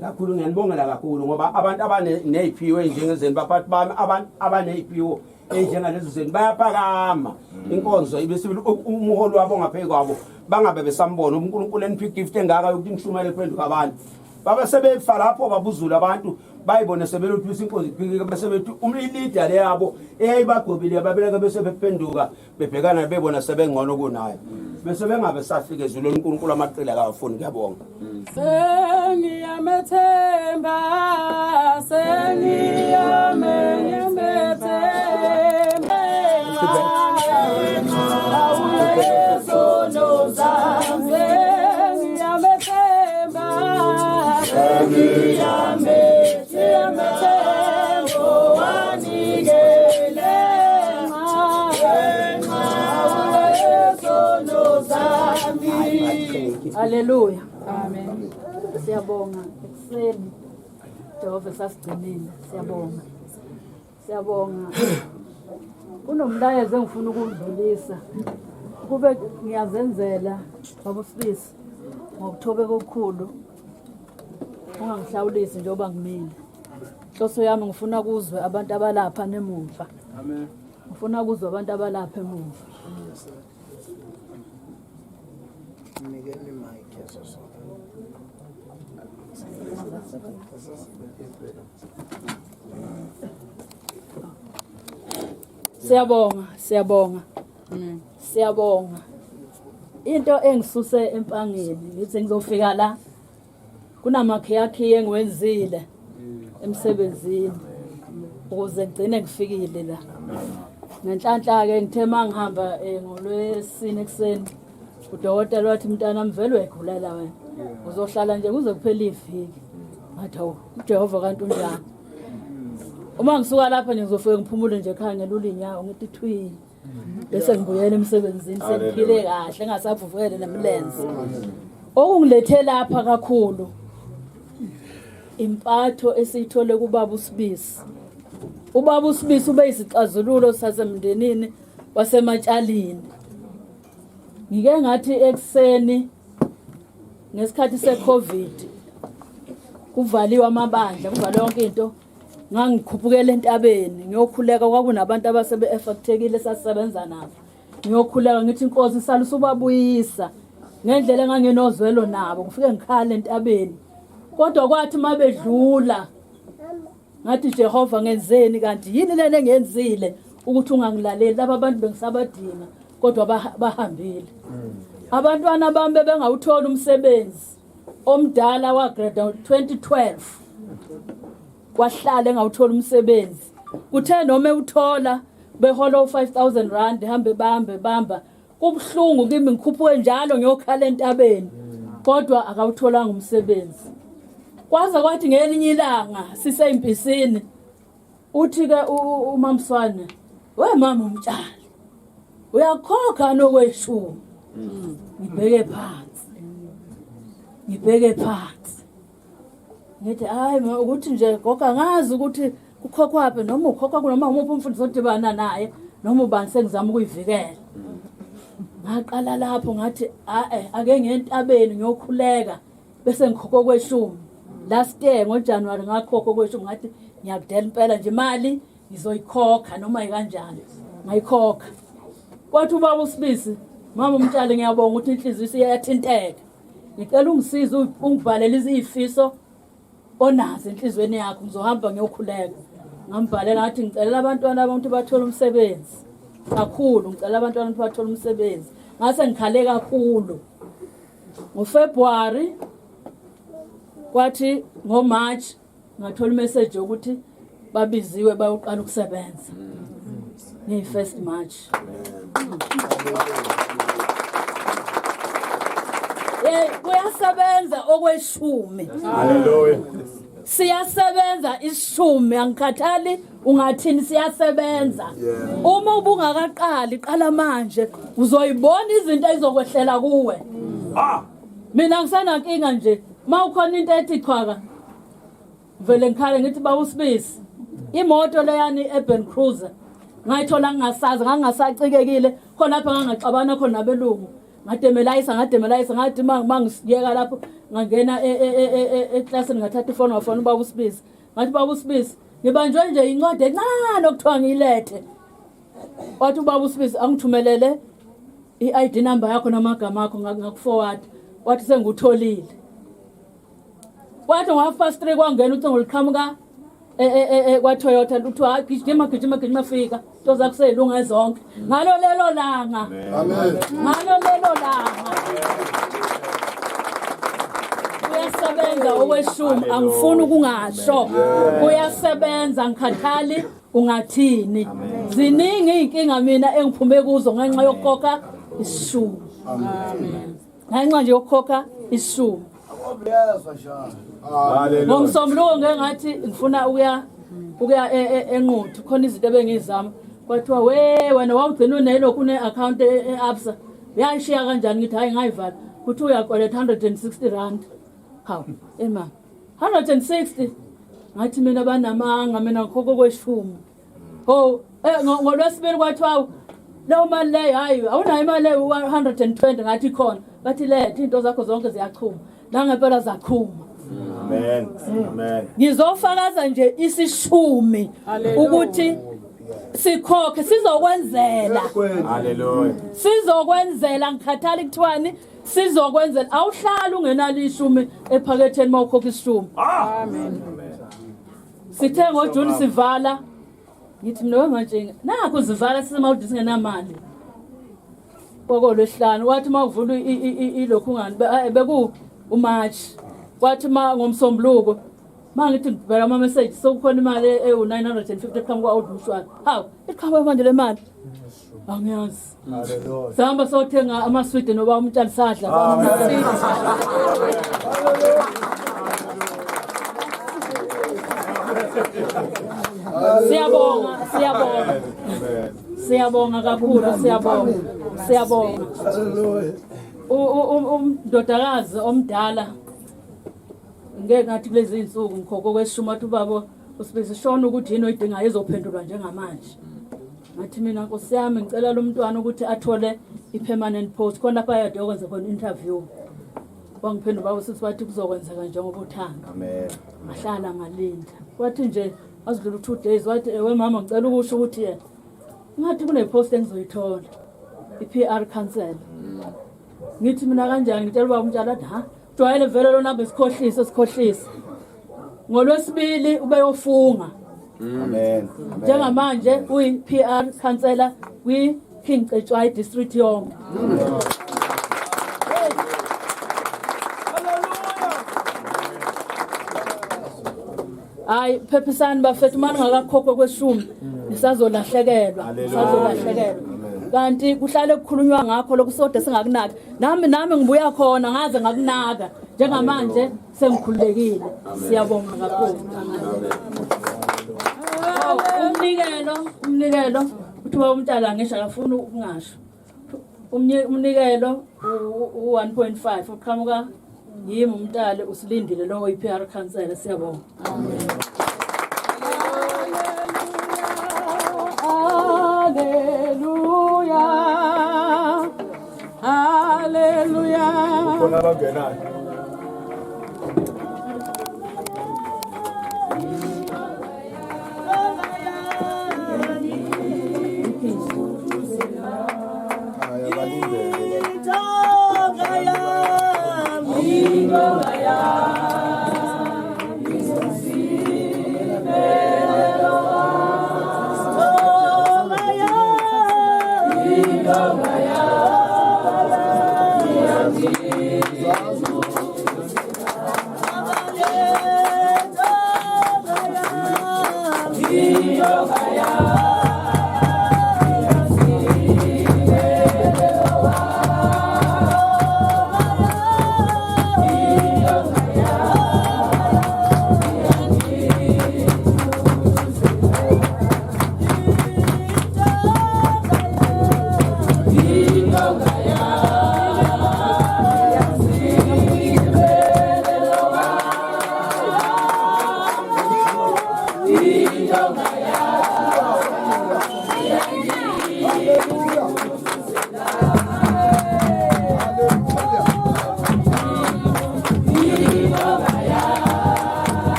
kakhulu ngiyanibongela kakhulu ngoba abantu abaneziphiwo njengezeni baphathi bami abantu abaneziphiwo njengalezi zeni bayaphakama inkonzo ibesibili umuholi wabo ngaphezulu kwabo bangabe besambona uNkulunkulu eniphi gift engaka yokuthi ngishumele kuphenduka abantu baba sebefa lapho babuzula abantu bayibone sebelothisa inkonzo iphikike bese bethi umleader leyabo eyayibagqobile babeleke bese bephenduka bebhekana bebona sebengcono kunayo bese bengabe safika ezulu uNkulunkulu amaqila akafuni ngiyabonga sengiyamethemba Hallelujah. Amen. Siyabonga ekuseni Jehova sasigcinile. Siyabonga. Siyabonga. Kunomlayezo engifuna ukudlulisa. Kube ngiyazenzela babusibisi ngokuthobeka okukhulu. Ungangihlawulisi njengoba ngimile. Inhloso yami ngifuna kuzwe abantu abalapha nemuva. Amen. Ngifuna kuzwe abantu abalapha emuva. Siyabonga. Siyabonga. Into engisuse empangeni ngithi ngizofika la kunamakhiyakhiye engiwenzile emsebenzini ukuze ngigcine ngifikile la. Ngenhlanhla ke ngithe mangihamba ngolwesine ekseni udokotela wathi mntana mvelo egula wena uzohlala nje kuze kuphele iviki ngathi awu uJehova kanti unjani uma ngisuka lapha ngizofika ngiphumule nje ekhaya ngelula inyawo ngithi thwi bese ngibuyela emsebenzini sengiphile kahle ngasavuvukele nemlenze okungilethe lapha kakhulu impatho esiyithole kubaba uSibisi. Ubaba uSibisi ube isixazululo sasemndenini wasematshalini. Ngike ngathi ekseni ngesikhathi seCovid kuvaliwa amabandla kuvaliwa yonke into ngangikhuphukela entabeni ngiyokhuleka kwakunabantu abasebe affectekile sasebenza nabo ngiyokhuleka ngithi inkosi isalisa ubabuyisa ngendlela engangenozwelo nabo ngifike ngikhala entabeni kodwa kwathi mabedlula ngathi Jehova ngenzeni kanti yini lena engenzile ukuthi ungangilaleli laba abantu bengisabadinga kodwa bahambile. Abantwana bami bengawuthola umsebenzi omdala wa grade 2012 kwahlala engawuthola umsebenzi kuthe noma uthola behola u5000 rand hambe bamba kubhlungu kimi ngikhuphuke njalo ngiyokhala entabeni kodwa akawutholanga umsebenzi kwaze kwathi ngelinye ilanga siseyimpisini uthi ke uMamswane we mama umtshali uyakhokha nokweshumi ngibheke phansi ngithi hayi ukuthi nje goga ngazi ukuthi ukhokhwaphi noma ukhokha kunoma umuphi umfundi zodibana naye noma ubani sengizama ukuyivikela ngaqala lapho ngathi ake ngentabeni ngiyokhuleka bese ngikhokho kweshumi last year ngoJanuary ngakhokho kweshumi ngathi ngiyakudela impela nje imali ngizoyikhokha noma ikanjani ngayikhokha kwathi ubaba uSibisi mama umtshali ngiyabonga ukuthi inhliziyo iyathinteka ngicela ungisize ungibhalele izifiso onazo enhlizweni yakho ngizohamba ngiyokhuleka ngambhalela ngathi ngicela abantwana abantu bathola umsebenzi kakhulu ngicela abantwana abantu bathola umsebenzi ngase ngikhale kakhulu ngoFebruary kwathi ngoMarch ngathola imessage ukuthi babiziwe bayoqala ukusebenza nge1 March kuyasebenza okweshumi Hallelujah. siyasebenza ishumi angikhathali ungathini siyasebenza uma ubungakaqali qala manje uzoyibona izinto ezizokwehlela kuwe mina ngisanankinga nje mawukhona into ethi qhaka vele ngikhale ngithi baba uSibisi imoto leyani urban cruiser ngayithola ngingasazi ngangasacikekile khona lapha ngangaxabana khona nabelungu ngademelayisa ngathi mangisiyeka lapho ngangena eclassini ngathatha ifoni wafona ubaba uSibisi ngathi baba uSibisi ngibanjwe nje incwadi encane okuthiwa ngilethe wathi ubaba uSibisi angithumelele iID number yakho namagama akho ngakuforward wathi sengutholile wathi ngo3 kwangena ucingo liqhamuka kwaToyota uthiwa gijima fika into zakho seyilunga zonke ngalo lelo langa Amen. ngalo lelo langa uyasebenza okweshumi angifuni ukungasho uyasebenza ngikhathali ungathini ziningi izinkinga mina engiphume kuzo ngenxa yokukhokha ishumi ngenxa nje yokukhokha ishumi ngomsombuluko ngathi ngifuna ukuya enquthu khona izinto ebengizama kwathiwa wena wawugcina unelokhu une-account e-Absa uyayishiya kanjani ngithi hayi ngayivala kuthi uyakoleta 160 rand hawu ema 160 ngathi mina banamanga mina ngikhokho kweshumi ho ngolwesibili kwathiwa leyo mali leyo hayi awunayo imali leyo 120 ngathi khona bathi letha into zakho zonke ziyachuma nangempela zachuma Amen. Amen. ngizofakaza nje isishumi ukuthi sikhokhe sizokwenzela Hallelujah. sizokwenzela ngikhathali kuthiwani sizokwenzela awuhlala ungenalo ishumi ephaketheni mawukhokha isishumi amen sithe ngoJuni sivala ngithi mina wemantshinga nakho zivala sisemawudi singenamali kokolwesihlanu wathi mawuvula ilokhu ngani beku uMarch kwathi ngomsombuluko mangithi ngibheka ama message sokukhona imali e950 eqhamuka kwa Mshwana hawu iqhamuka manje le mali angiyazi Hallelujah. sihamba sothenga amaswidi noba umntwana sadla siyabonga kakhulu siyabonga umndodakazi omdala ngeke ngathi kulezi insuku ngikhokho kweshumi athi ubaba uSibisi shona ukuthi yini oyidingayo izophendulwa njengamanje ngathi mina Nkosi yami ngicela lo mntwana ukuthi athole ipermanent post khona lapha yade okwenza khona interview wangiphendula baba uSibisi wathi kuzokwenzeka njengoba uthanda Amen. ngahlala ngalinda wathi nje azidlula 2 days wathi we mama ngicela ukusho ukuthi yena ngathi kune post engizoyithola iPR council ngithi mina kanjani ngitshela ubaba umtshana athi ha jwayele vele lo namba isikhohlisa ngolwesibili ubeyofunga Amen. njengamanje uyi-PR councillor kwi-King Cetshwayo district yonke hayi phephisani bafethu mani ngakakhokhwe kweshumi nisazolahlekelwa kanti kuhlale kukhulunywa ngakho lokhu sode singakunaki nami ngibuya khona ngaze ngakunaka njengamanje sengikhululekile siyabonga kakhulu umnikelo uthiwa umntala ngisho akafuna ukungasho umnikelo u1.5 uqhamuka yimi umntale usilindile lo yiPR council siyabonga amen haleluya khona abangenayo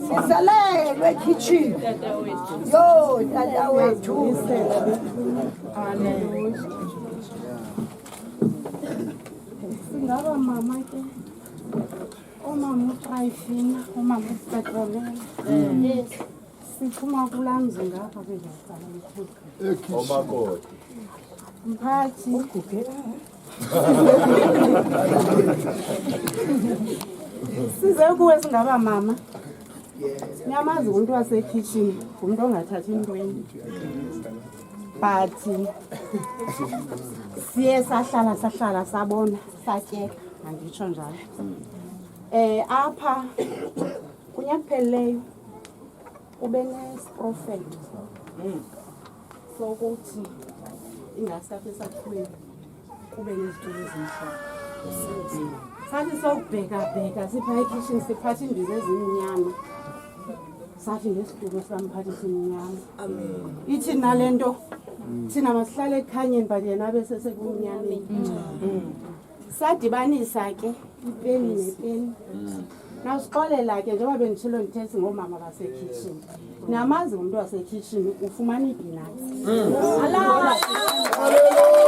Sisalelwe kitchen. Yo, tata wethu. Singaba mama ke. Umama uTrifina, umama uPetrolela. Siphuma kulamzi ngapha bezosala ikhulu. omakoti Mphathi ugugela. Size kuwe singaba mama. Nyamazi umuntu wasekitchen, umuntu ongathathi intweni. But siye sahlala sabona satyeka angitsho njalo. Apha kunyapheleyo ube nesprofet. Sokuthi ingasaphe sakhweni kube nezitulo ezinhle. Sathi sokubheka sipha ekitchen siphatha indiza ezimnyama. Sathi ngesitulo samphathisa imnyama. Amen. Ithi nalento thina masihlale ekhanyeni but yena bese sekumnyameni. Sadibanisa ke ipeni nepeni. Nawusixolela ke njengoba bengitshilo ngithethe ngomama basekitchen. Niyamazi umuntu wasekitchen ufumana ipeanuts. Hallelujah.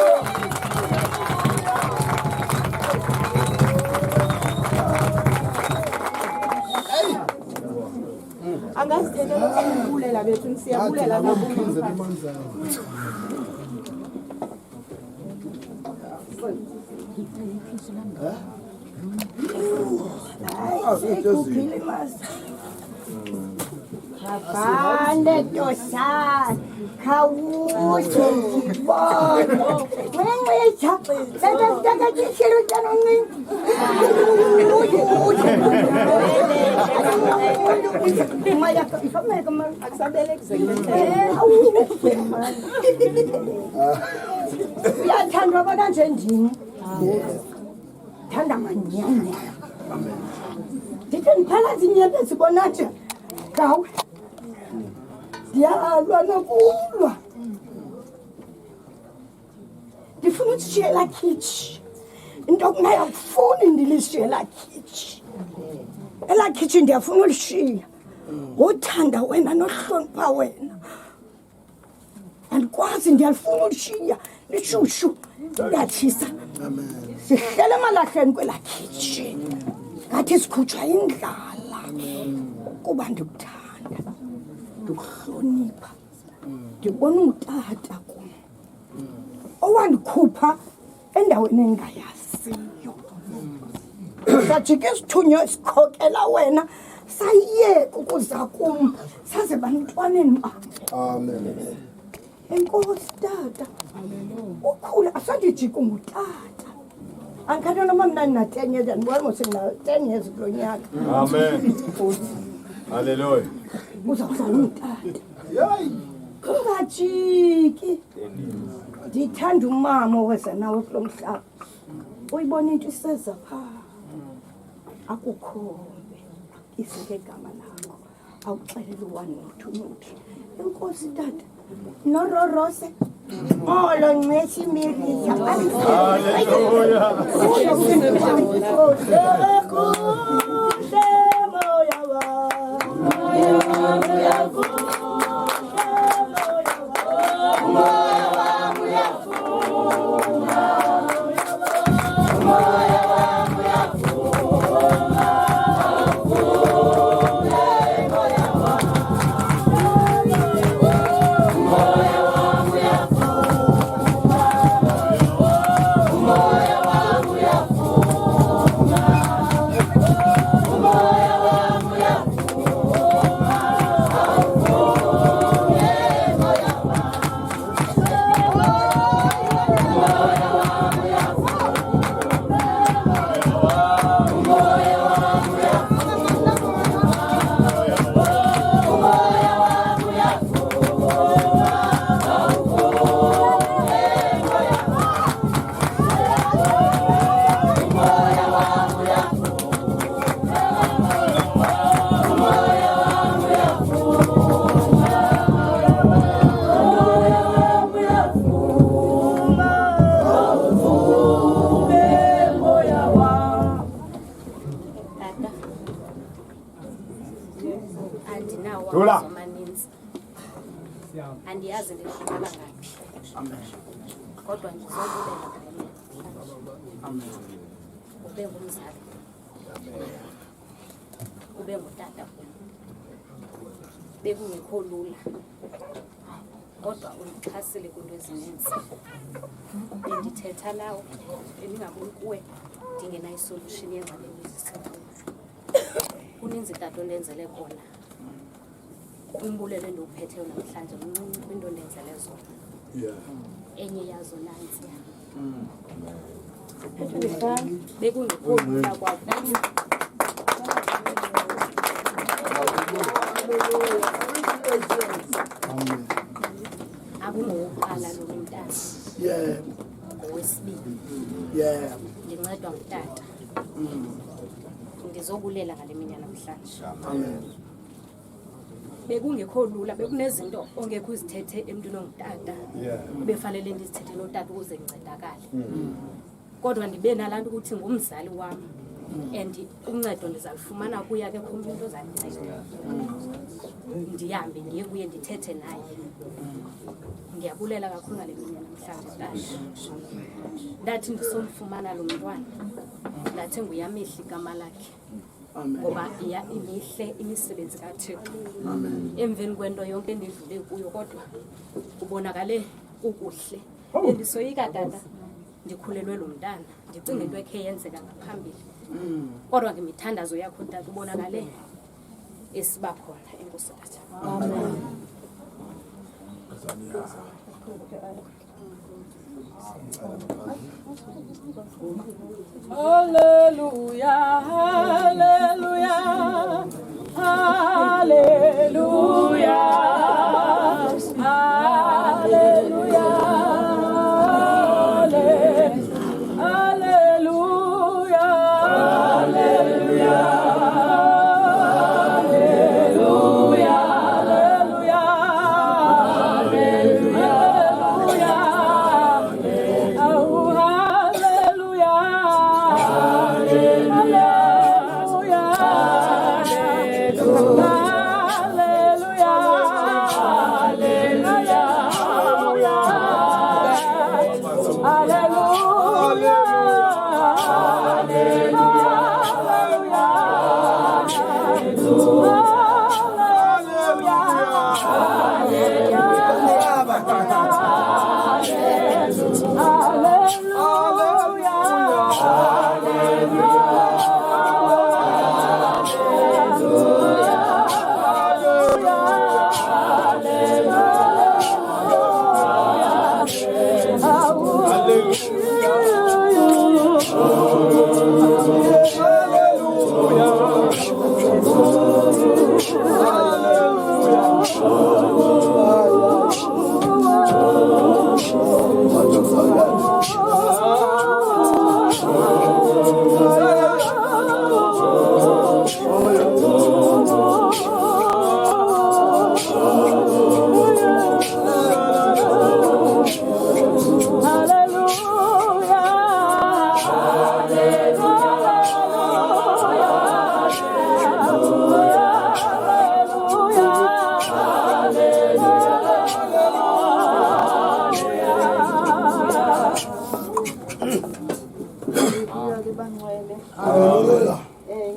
siyabulela Ngokukhize amandla. Bande tosha khawushe ngibona wenqitha sebemtaka tshilo tjana nqini maya ifamele kama akusabele uyathandwa bona nje ndini thanda manyanya ndithi ndiphela zinyebe zibona nje gawe ndiyalwa nokulwa ndifuna ulishiye laa khitshi into kunayo akufuni ndilishiye laa khitshi elaa khitshi ndiyafuna ulishiya ngothanda wena nohlonipha wena andikwazi ndiyalifuna ulishiya lishushu liyatshisa sihlele emalahleni kwelaa khitshi ngathi sikhutshwa yindlala kuba ndikuthanda ndikuhlonipha ndibona ungutata kum owandikhupha endaweni engayaziyo sajika isithunywa esikhokela wena sayiyeka ukuza kum saze bantwaneni bam. Amen. Enkosi tata ukhula asandijika ungutata angikhathi noma mna ndina-10 years andibona mose ndina-10 years kulo nyaka. Amen. Hallelujah. Uzawuhlala ungutata ungajiki ndithanda umama oweza nawe kulo mhlaba uyibona into iseza phaa akukhombe isike igama lakho awuxelele u-1 no-2 no-3 enkosi tata nororose olo ncesi mirisa andiyazi ndishumela ngaphi kodwa ndizobulela ube ngumzali ube ngutata bekungekho lula kodwa undixhasile kwinto ezininzi bendithetha nawe bendingaboni kuwe ndingenayo isolution yengxabeni ezisekuyo uninzi tata ondenzele kona umbulelo endiwuphetheyo namhlanje mncinci kwinto ndenzele zona enye yazo nantsiya bekungekho lula kwakuthi akungowokuqala lo mntana ngowesibini ndincedwa ngutata ndizobulela ngale mini yanamhlanje bekungekho lula bekunezinto ongekho uzithethe emntwini ongutata befanele ndizithethe notata ukuze ndincedakale kodwa ndibe nalaa nto ukuthi ngumzali wam and uncedo ndizalufumana kuya ke khomnye into ozandinceda ndihambe ndiye kuye ndithethe naye ndiyabulela kakhulu ngale mini yanamhlanje tata ndathi ndisomfumana lo mntwana ndathi nguyamehla igama lakhe ngoba imihle imisebenzi kaThixo. Emveni kwento yonke endidlule kuyo kodwa ubonakale ukuhle. Endisoyika tata ndikhulelwe lo mntana, ndicinga into ekhe yenzeka ngaphambili. Kodwa ngemithandazo yakho tata ubonakale esiba khona. Enkosi tata. Amen. Hallelujah, hallelujah, hallelujah, hallelujah, hallelujah, hallelujah.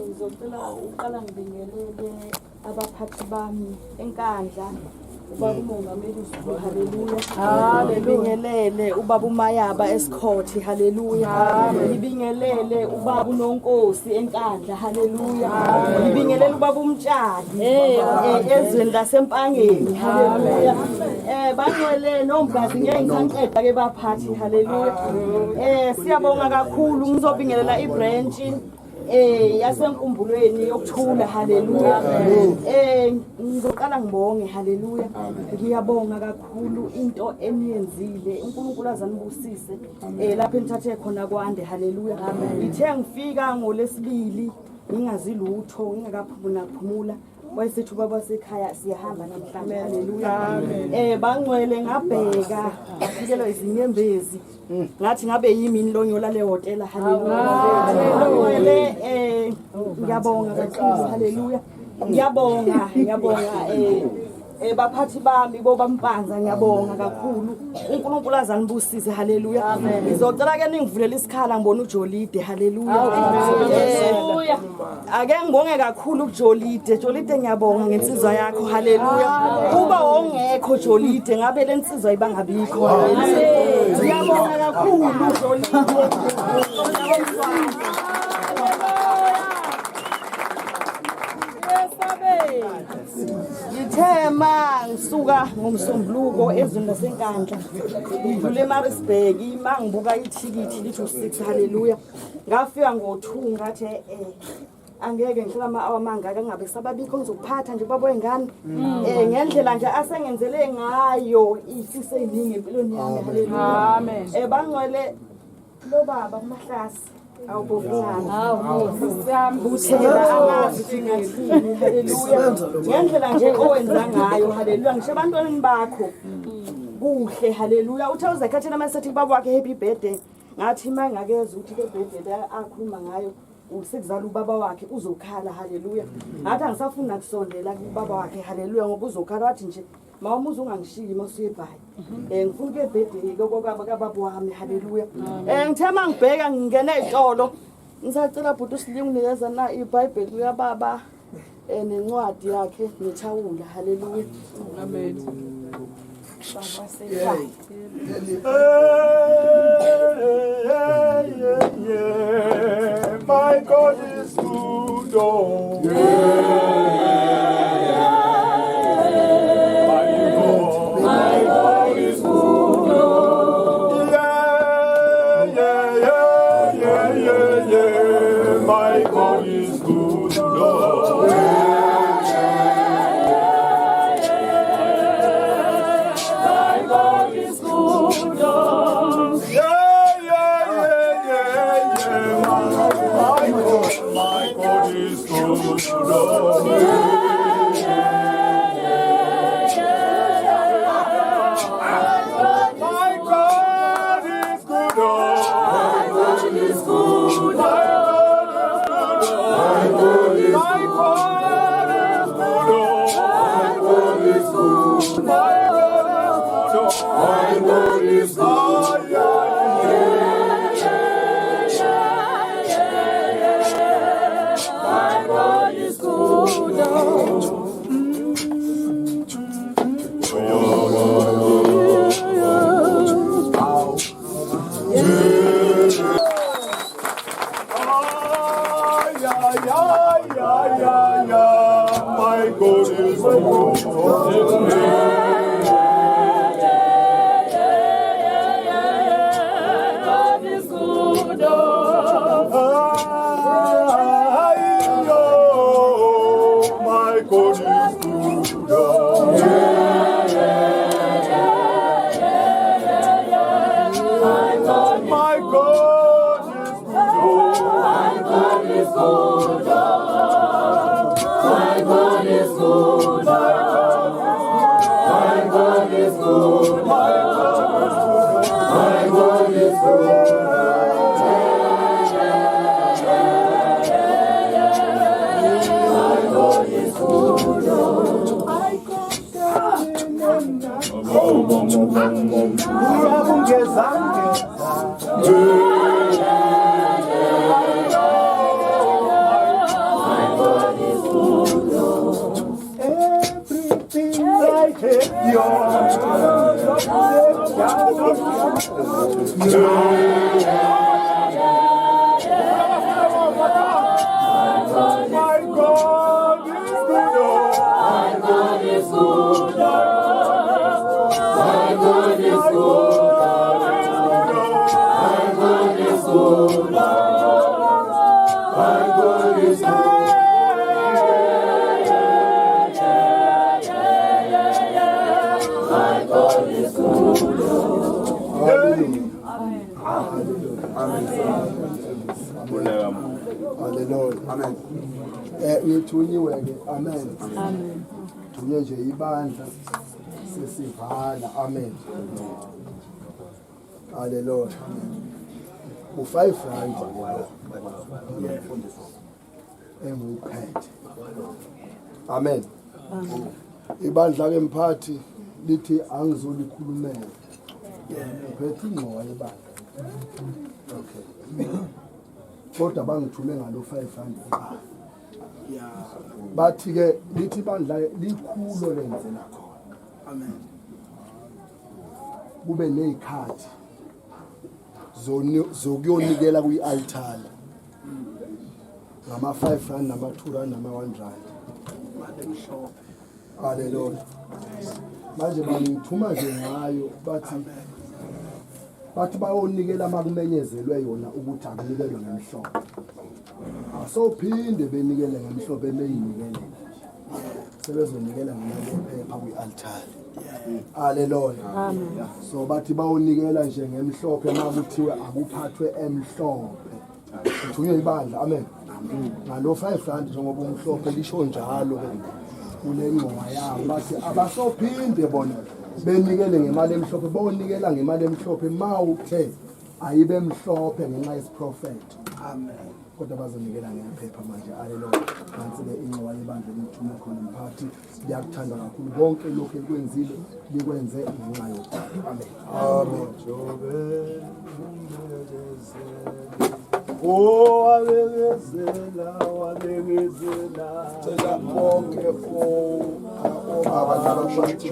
Ngizocela ngibingelele abaphathi bami enkandla ubaba umongameli uSipho haleluya ngibingelele ubaba uMayaba eScourt haleluya ngibingelele ubaba uNonkosi enkandla haleluya ngibingelele ubaba uMtshali ezweni lasempangeni haleluya bangcwele nomgazi ngeke ngiqeda ke baphathi haleluya siyabonga kakhulu ngizobingelela ibranch yasenkumbulweni yokuthula haleluya ngizoqala ngibonge haleluya ngiyabonga kakhulu into eniyenzile uNkulunkulu azanibusise lapho enithathe khona kwande haleluya ngithe ngifika ngolesibili ngingazi lutho ngingakaphumula wayesethi ubaba wasekhaya siyahamba namhlanje haleluya bangcwele ngabheka ngafikelwa izinyembezi ngathi ngabe yimini lonyola le hotel haleluya ngiyabonga kakhulu haleluya ngiyabonga baphathi bami boba Mpanza ngiyabonga kakhulu uNkulunkulu azanibusise haleluya ngizocela ke ningivulele isikhala ngibona uJolide haleluya ake ngibonge kakhulu kuJolide ngiyabonga ngensizwa yakho haleluya kuba ongekho Jolide ngabe lensizwa ibangabikho ngiyabonga kakhulu Jolide ngithema ngisuka ngomsombuluko ezweni lasenkandla ngidlule eMaritzburg mangibuka ithikithi lithi u6 haleluya ngafika ngo2 ngathi angeke ngihlala ama-hour mangaka ngabe sababikho ngizokuphatha nje babo engane ngendlela nje asengenzele ngayo ifiso eziningi empilweni yami haleluya amen bangcwele lo baba uMahlasi awubongana siyambuthela amazi singathini haleluya ngendlela nje owenza ngayo haleluya ngisho abantwaneni bakho kuhle haleluya uthe uzakhathela masethi baba wakhe happy birthday ngathi mangakeza ukuthi ke birthday akhuluma ngayo usekuzala ubaba wakhe uzokhala haleluya ngathi angisafuna kusondela kubaba wakhe haleluya ngoba uzokhala wathi nje mawumuza ungangishiyi masuye eBhayi ngifuna ke birthday lokho kababa wami haleluya ngithema ngibheka ngingena ezitolo Ngisacela bhuti usilinginikeza na iBhayibheli likababa nencwadi yakhe nethawula. Haleluya. Amen. My God is good. Oh. My God is good. Yeah. My God is good. Oh. Amen. Ngithunyiwe-ke. Amen. Amen. Thunye nje ibandla sesivala. Amen. Hallelujah. U5 rand enguphethe. Amen. Ibandla ke mphathi lithi angizolikhulumela. Uphethe ingqowa yebandla. Okay. Kodwa bangithume ngalo 500. Bathi ke lithi ibandla likhulo lenzela khona. Amen. Kube nezikhati zokuyonikela kwi-altar ngama 5 rand nama 2 rand nama 1 rand. Hallelujah. Manje bangithuma nje ngayo bathi bayonikela makumenyezelwe yona ukuthi akunikelwe ngemhlophe. Asophinde benikele ngemhlophe beyinikele. Sebezonikela ngephepha kwi-altar. Hallelujah. Amen. So bathi bayonikela nje ngemhlophe makuthiwe akuphathwe emhlophe. Uthunywe ibandla. Amen. Ngalo 5 rand njengoba umhlophe lisho njalo ke kule ngoma yabo bathi abasophinde bona benikele ngemali emhlophe bonikela ngemali emhlophe mawuthe ayibe mhlophe ngenxa yesiprofeto. Amen. Kodwa bazonikela ngephepha manje. Haleluya. Nansi-ke inqoba yebandla lithume khona mphathi. Liyakuthanda kakhulu konke lokhu ekwenzile likwenze ngenxa yokuthanda. Amen. Amen. Oh, wabegezela. Cela bonke abadala bathi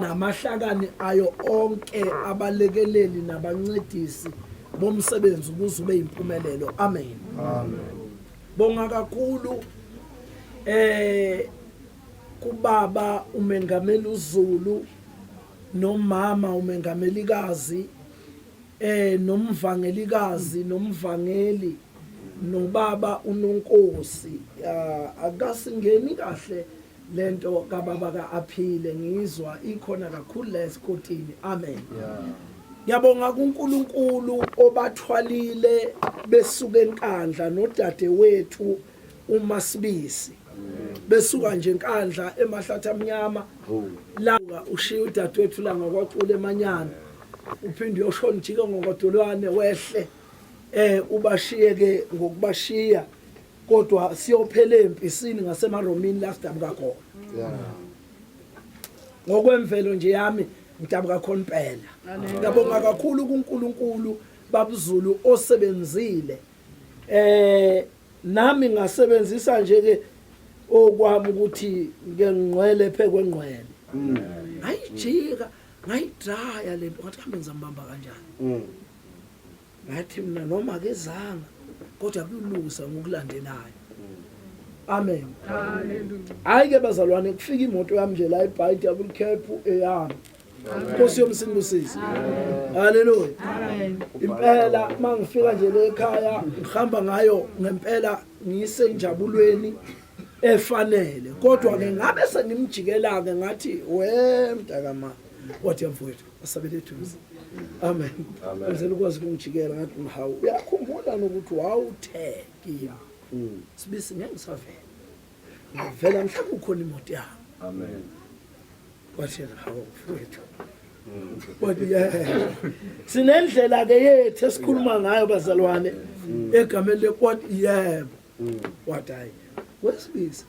namahlakani ayo onke abalekeleli nabancedisi bomsebenzi ukuze ube impumelelo. Amen. Amen. Bonga kakhulu kubaba umengameli uZulu nomama umengamelikazi nomvangelikazi nomvangeli nobaba uNonkosi. Akasingeni kahle lento kababa kaAphile ngizwa ikhona kakhulu la esikotini. Amen. Ngiyabonga kuNkulunkulu obathwalile besuka enkandla nodade wethu uMasibisi. Besuka nje enkandla emahlathi amnyama la ushiya udade wethu la ngokwacula eManyana uphinde uyoshona jike ngokodolwane wehle ubashiye ke ngokubashiya kodwa siyophela empisini ngasemaromini la sidabuka khona. Ngokwemvelo nje yami ngidabuka khona impela. Ngiyabonga kakhulu kuNkulunkulu babuZulu osebenzile. Nami ngasebenzisa nje ke okwami ukuthi ngeke ngqwele phekwengqwele. Ayijika ngayidraya lento ngathi kambe ngizambamba kanjani. Ngathi mina noma kezanga kodwa kulungisa ngokulandelayo. Amen. Hallelujah. Ayike bazalwane kufika imoto yami nje la eBay double cap eyami. Nkosi yomsindisisi. Hallelujah. Amen. Impela mangifika nje le ekhaya ngihamba ngayo ngempela ngiyise injabulweni efanele kodwa ke ngabe sengimjikela ke ngathi we mntakama wathi mfowethu asabele thuzi. Amen. Ngizela ukwazi ukungijikela ngathi hawu uyakhumbula nokuthi wawuthe kimi. Sibisi ngeke ngisavela. Ngivela mhlawumbe ukhona imoto yami. Amen. Wathi hawu mfowethu. Kodwa sinendlela ke yethu esikhuluma ngayo bazalwane egameni lekwathi yebo. Wathi hayi wesibisi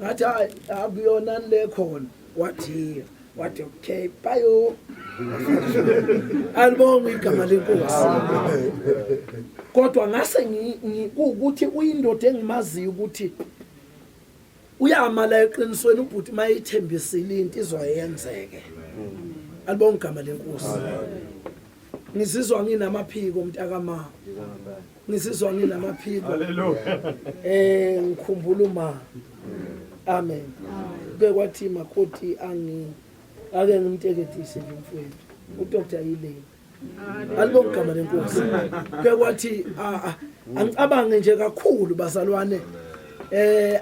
ngathi akuyona le khona wathi okay bayo alibonga igama lenkosi kodwa ngase ukuthi uyindoda engimaziyo ukuthi uyamala eqinisweni ubhuti mayithembisile into izoyenzeke. Alibonga igama lenkosi. Ngizizwa nginamaphiko mntakama. Ngizizwa nginamaphiko. Haleluya. Ngikhumbula uma. Amen. Bekwathi makhothi ake ngimtekethise nje mfowethu. uDr. Yileni alibonga igama lenkosi ke kwathi angicabange nje kakhulu bazalwane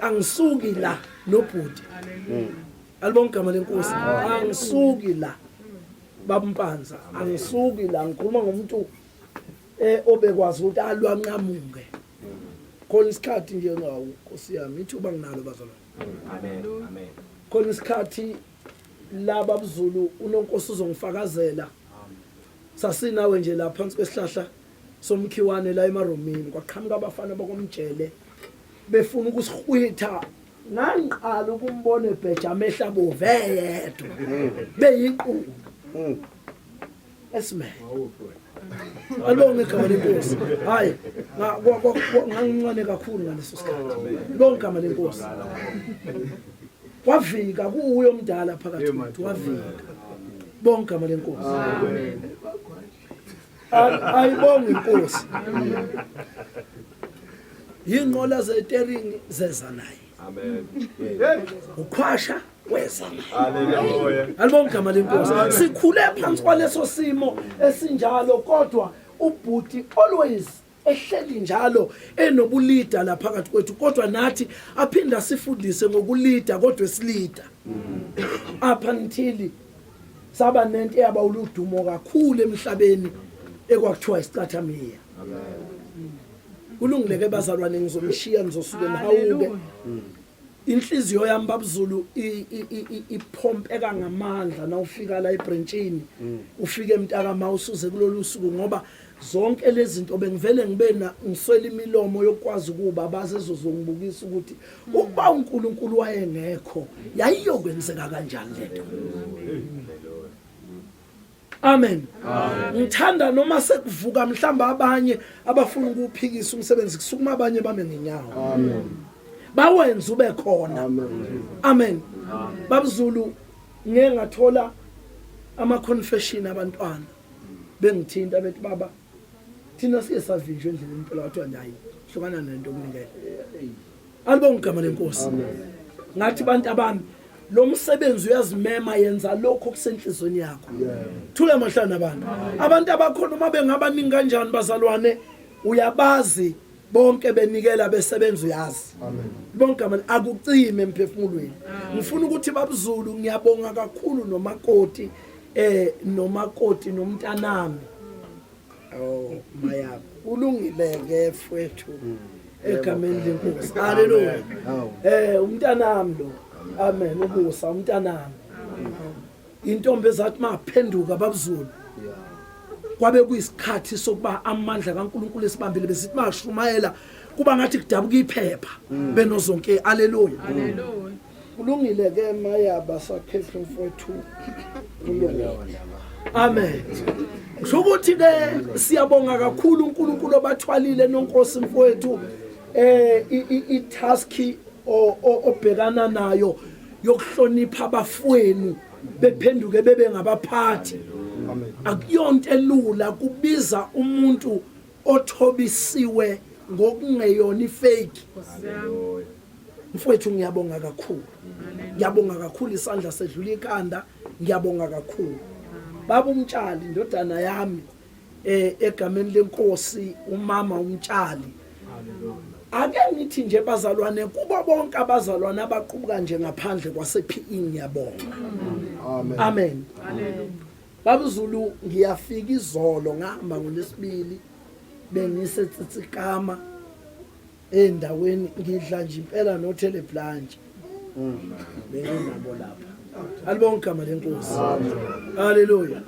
angisuki la nobhuti alibonga igama lenkosi angisuki la babampanza angisuki la ngikhuluma ngomuntu obekwazi ukuthi alwanqamuke khona isikhathi nje ngawo Nkosi yami ithuba nginalo bazalwane amen khona isikhathi laba abuzulu uNonkosi uzongifakazela sasinawe nje la phansi kwesihlahla somkhiwane la eMaromini kwaqhamuka abafana bakomjele befuna ukusihwitha ngangiqala ukumbona ebheja amehla bove yedwa beyiqulu esime alibonge igama lenkosi hayi ngangincane kakhulu ngaleso sikhathi lonke igama lenkosi wavika kuyo omdala phakathi kwethu wavika bonke igama lenkosi ayibonge inkosi yinqola zetering zeza naye amen ukhwasha weza haleluya alibonge igama lenkosi sikhule phansi kwaleso simo esinjalo kodwa ubhuti always ehleli njalo enobulida la phakathi kwethu kodwa nathi aphinda sifundise ngokulida kodwa esilida apha until saba nento eyaba uludumo kakhulu emhlabeni ekwakuthiwa isicathamia amen kulungileke bazalwane ngizomshiya nizosuke nihawuke inhliziyo yami babuzulu iphompeka ngamandla nawufika la eBrentshini ufike emntaka mawusuze kulolu suku ngoba zonke lezi zinto bengivele ngibena ngiswela imilomo yokwazi kuba bazezozongibukisa ukuthi ukuba uNkulunkulu wayengekho yayiyokwenzeka kanjani lento amen ngithanda noma sekuvuka mhlamba abanye abafuna ukuphikisa umsebenzi kusukuma abanye bame ngenyawo amen bawenza ube khona amen babuzulu ngeke ngathola ama confession abantwana bengithinta bethi baba thina siyesavinjwe endleleni impela wathi hayi hlukana nento kunikele alibonga igama lenkosi ngathi bantu abami lo msebenzi uyazimema yenza lokho kusenhlizweni yakho thule amahlana abantu abakhona uma bengabaningi kanjani bazalwane uyabazi bonke benikela besebenza uyazi amen bonke akucime emphefumulweni ngifuna ukuthi babuzulu ngiyabonga kakhulu nomakoti nomntanami maya ulungileke mfowethu egameni lenkosi haleluya umntanami lo amen ubusa umntanami intombi ezathi maphenduka babuzulu kwabe kuyisikhathi sokuba amandla kaNkuluNkulu esibambile besithi mashumayela kuba ngathi kudabuka iphepha benozonke haleluya kulungile ke maya basakhephe mfowethu amen shokuthi ke siyabonga kakhulu uNkulunkulu obathwalile nonkosi mfowethu itask obhekana nayo yokuhlonipha abafweni bephenduke bebe ngabaphathi akuyonto elula kubiza umuntu othobisiwe ngokungeyona ifake mfowethu ngiyabonga kakhulu isandla sedlula ikhanda ngiyabonga kakhulu baba umtshali indodana yami egameni lenkosi umama umtshali ake ngithi nje bazalwane kuba bonke abazalwane abaqhubeka nje ngaphandle kwasePE ngiyabonga amen babuzulu ngiyafika izolo ngihamba ngolesibili bengisetsitsikama endaweni ngidla nje impela no teleblanche benginabo lapha alibonga igama lenkosi haleluya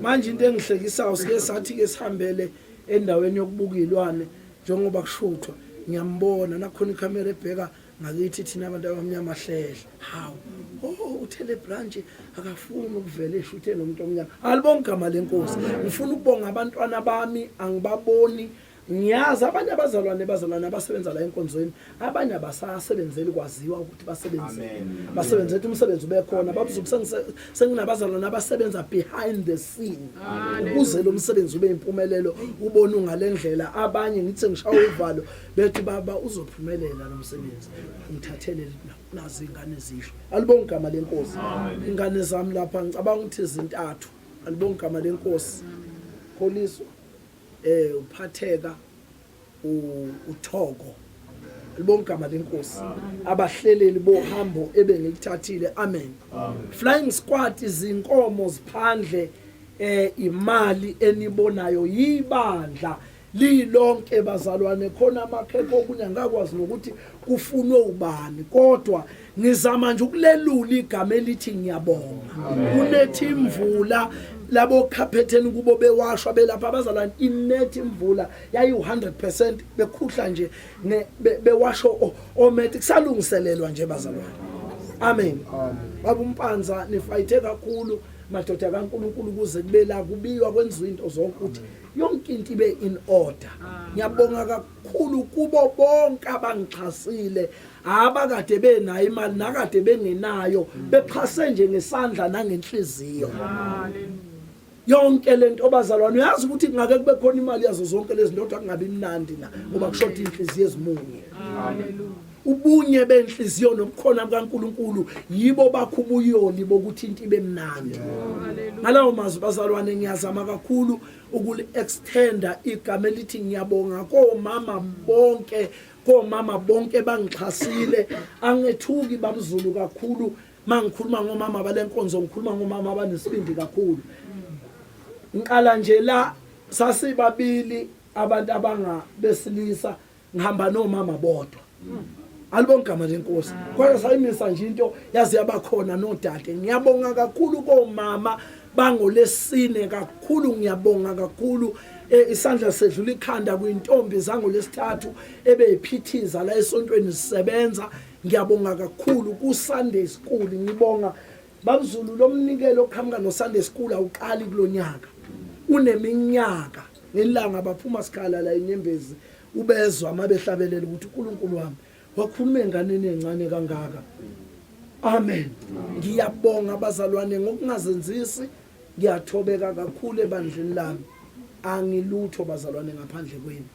manje into engihlekisayo sike sathi ke sihambele endaweni yokubuka ilwane njengoba kushuthwa ngiyambona nakhona ikamera ebheka ngakithi thina abantu abamnyama hlehla hawu utelebranche akafuni ukuvela eshuthe nomuntu omnyama alibonga igama lenkosi ngifuna ukubonga abantwana bami angibaboni ngiyazi abanye abazalwane abasebenza la enkonzweni abanye abasasebenzeli kwaziwa ukuthi basebenzele umsebenzi ubekhona babuzuku senginabazalwane abasebenza behind the scene ukuze lo msebenzi ube impumelelo ubone ungalendlela abanye ngithi ngishawa uvalo bethi baba uzophumelela lo msebenzi ngithathele nazi ingane zisho alibonga igama lenkosi ingane zami lapha ngicabanga ukuthi izintathu alibonga igama lenkosi ukukholiswa uphatheka uthoko libonke igama lenkosi abahleleli bohambo ebengilithathile amen flying squad izinkomo ziphandle imali enibonayo yibandla lilonke bazalwane khona amakhekho okunyangakwazi nokuthi kufunwe ubani kodwa ngizama nje ukulelula igama elithi ngiyabonga unethi imvula labo khapheteni kubo bewashwa belapha abazalwane inethi imvula yayi 100% bekhuhla nje bewasho omethi kusalungiselelwa nje bazalwane amen baba umpanza nifayithe kakhulu madoda kaNkulunkulu kuze kube la kubiwa kwenziwa into zonke ukuthi yonke into ibe in order ngiyabonga kakhulu kubo bonke abangixhasile abakade benayo imali nakade bengenayo bexhase nje ngesandla nangenhliziyo yonke lento obazalwane uyazi ukuthi ngake kube khona imali yazo zonke lezi zinto akungabi mnandi na ngoba kushoda inhliziyo ezimunye haleluya ubunye benhliziyo nobukhona bukaNkulunkulu yibo bakhubuyoli bokuthi into ibe mnandi ngalawo mazwi bazalwane ngiyazama kakhulu ukuli extenda igama elithi ngiyabonga komama bonke bangixhasile angethuki babuzulu kakhulu mangikhuluma ngomama balenkonzo ngikhuluma ngomama abanesibindi kakhulu ngiqala nje la sasibabili abantu abanga besilisa ngihamba nomama bodwa alibonke igama lenkosi kodwa sayimisa nje into yazi yabakhona nodade ngiyabonga kakhulu komama bangolesine kakhulu ngiyabonga kakhulu isandla sedlula ikhanda kwintombi zangolesithathu ebeyiphithiza la esontweni sisebenza ngiyabonga kakhulu ku Sunday school ngibonga babuzulu lomnikelo oqhamuka no Sunday school awuqali kulonyaka uneminyaka ngelanga baphuma sikhala la enyembezi ubezwa mabehlabelela ukuthi uNkulunkulu wami wakhuluma enganeni encane kangaka amen ngiyabonga abazalwane ngokungazenzisi ngiyathobeka kakhulu ebandleni lami angilutho bazalwane ngaphandle kwenu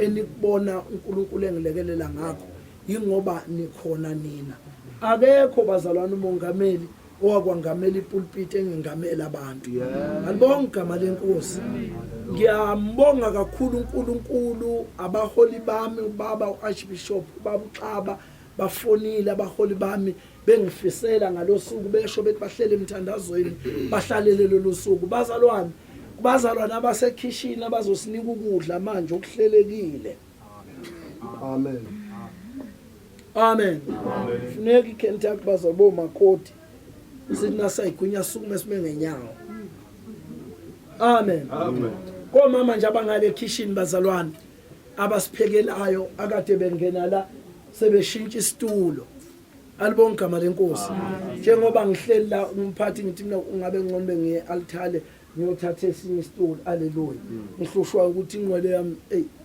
enikubona uNkulunkulu engilekelela ngakho ingoba nikhona nina akekho bazalwane umongameli owakwangamela ipulpit engingamela abantu alibonga igama lenkosi ngiyambonga kakhulu uNkulunkulu abaholi bami ubaba uArchbishop ubaba uXaba bafonile abaholi bami bengifisela ngalosuku besho bethi bahlele emthandazweni bahlalele lo suku bazalwane abasekhishini abazosinika ukudla manje okuhlelekile amen amen funeka iKentucky bazabo makoti sina sayigunya sukume sime ngenyawo amen amen komama nje abangale kitchen bazalwane abasiphekelayo akade bengena la sebeshintsha isitulo alibonke igama lenkosi njengoba ngihleli la umphathi ngithi mina ungabe ngcono bengiye altare ngiyothatha esinye isitulo haleluya ngihlushwa ukuthi ingcwele yami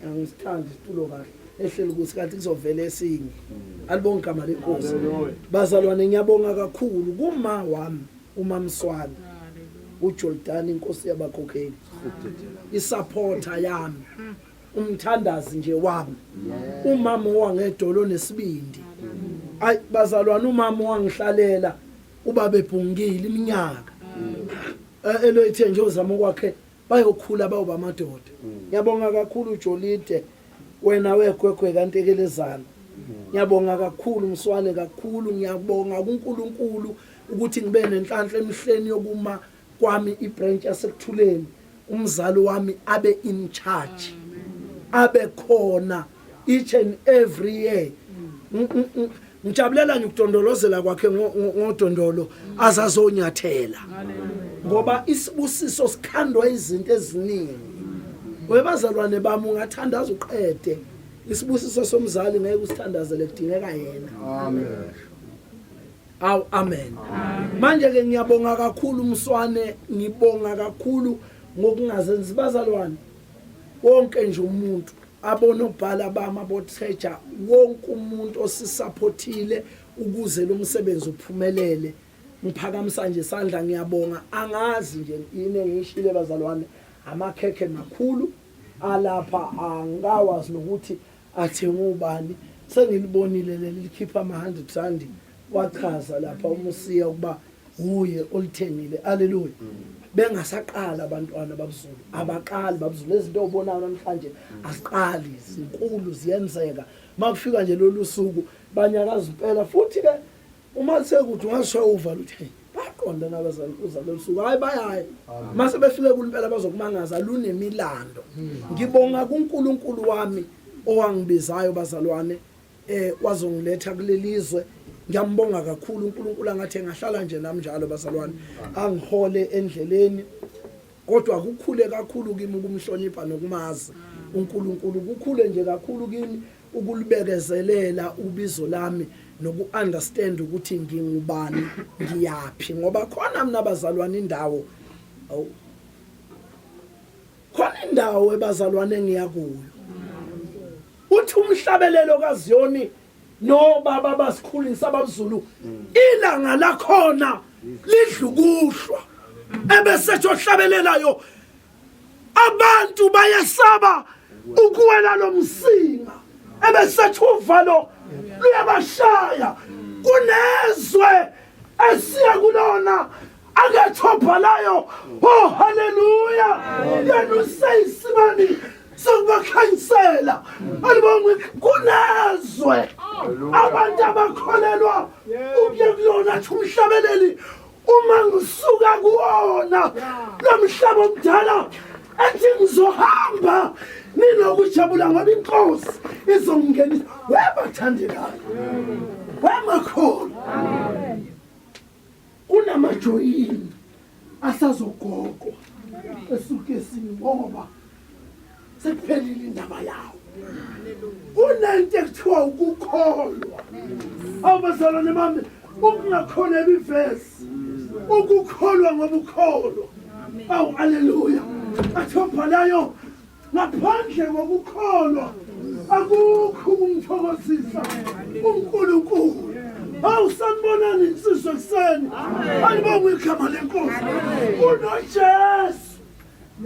angisithandi isitulo kahle ehleli ukuthi kanti kuzovela esinye alibonke igama lenkosi bazalwane ngiyabonga kakhulu kuma wami uMamswana uJordan inkosi yabakhokheli isupporter yami umthandazi nje wami umama wangedolo nesibindi ay bazalwane umama wangihlalela ubabe bhungile iminyaka eloyithe nje uzama kwakhe bayokhula bayoba amadoda ngiyabonga kakhulu uJolide wena wegwegwe kantekelezana ngiyabonga kakhulu Mswane kakhulu ngiyabonga kuNkulunkulu ukuthi ngibe nenhlanhla emihleni yokuma kwami ibranch yasekuthuleni umzali wami abe in charge abe khona each and every year ngijabulela ngikudondolozela kwakhe ngodondolo azazonyathela ngoba isibusiso sikhandwa izinto eziningi webazalwane bami ungathandaza uqede isibusiso somzali ngeke usithandazele kudingeka yena amen amen manje ke ngiyabonga kakhulu Mswane ngibonga kakhulu ngokungazenzi bazalwane wonke nje umuntu abonobhala bami abotheja wonke umuntu osisupportile ukuze lo msebenzi uphumelele ngiphakamisa nje isandla ngiyabonga angazi nje yini ngishile bazalwane amakhekhe makhulu alapha angawazi nokuthi athi ngubani sengilibonile lelikhipha ama100 rand wachaza lapha umusiya ukuba uye olithengile haleluya bengasaqala abantwana babuzulu abaqali babuzulu lezinto obonayo namhlanje asiqali zinkulu ziyenzeka makufika nje lolu suku banyakaza impela futhi ke uma sekuthi ungasho uvala uthi baqonda nabazali uzalo suku hayi bayayi mase befike kulimpela bazokumangaza lunemilando ngibonga kuNkulunkulu wami owangibizayo bazalwane wazongiletha kulelizwe ngiyambonga kakhulu uNkulunkulu angathi ngahlala nje nami njalo bazalwane angihole endleleni kodwa kukhule kakhulu kimi ukumhlonipha nokumazi uNkulunkulu kukhule nje kakhulu kimi ukulibekezelela ubizo lami noku-understand ukuthi ngingubani ngiyaphi ngoba khona mina bazalwane indawo khona indawo ebazalwane engiyakuyo uthi umhlabelelo kaZiyoni no baba basikhulisa abazulu ilanga lakhona lidlukuhlwa ebesethu ohlabelelayo abantu bayasaba ukuwela lomsinga ebesethu uvalo luyabashaya kunezwe esiya kulona akethobhalayo oh haleluya yena useyisimani sokubakhansela alibonge kunezwe abantu abakholelwa ubuye kulona athi umhlabeleli uma ngisuka kuwona lomhlaba omdala ethi ngizohamba ninokujabula ngoba inkosi izongenisa webathandekayo wemakhulu kunamajoyini asazogogwa esukesini ngoba sekuphelile indaba yawo kunento ekuthiwa ukukholwa abazalwane bami ukungakholelwa ivesi ukukholwa ngoba ukholwa awu haleluya athobhalayo ngaphandle kokukholwa akukho ukumthokozisa uNkulunkulu awusanibonani insizwe kuseni alibonge igama lenkosi unoJesu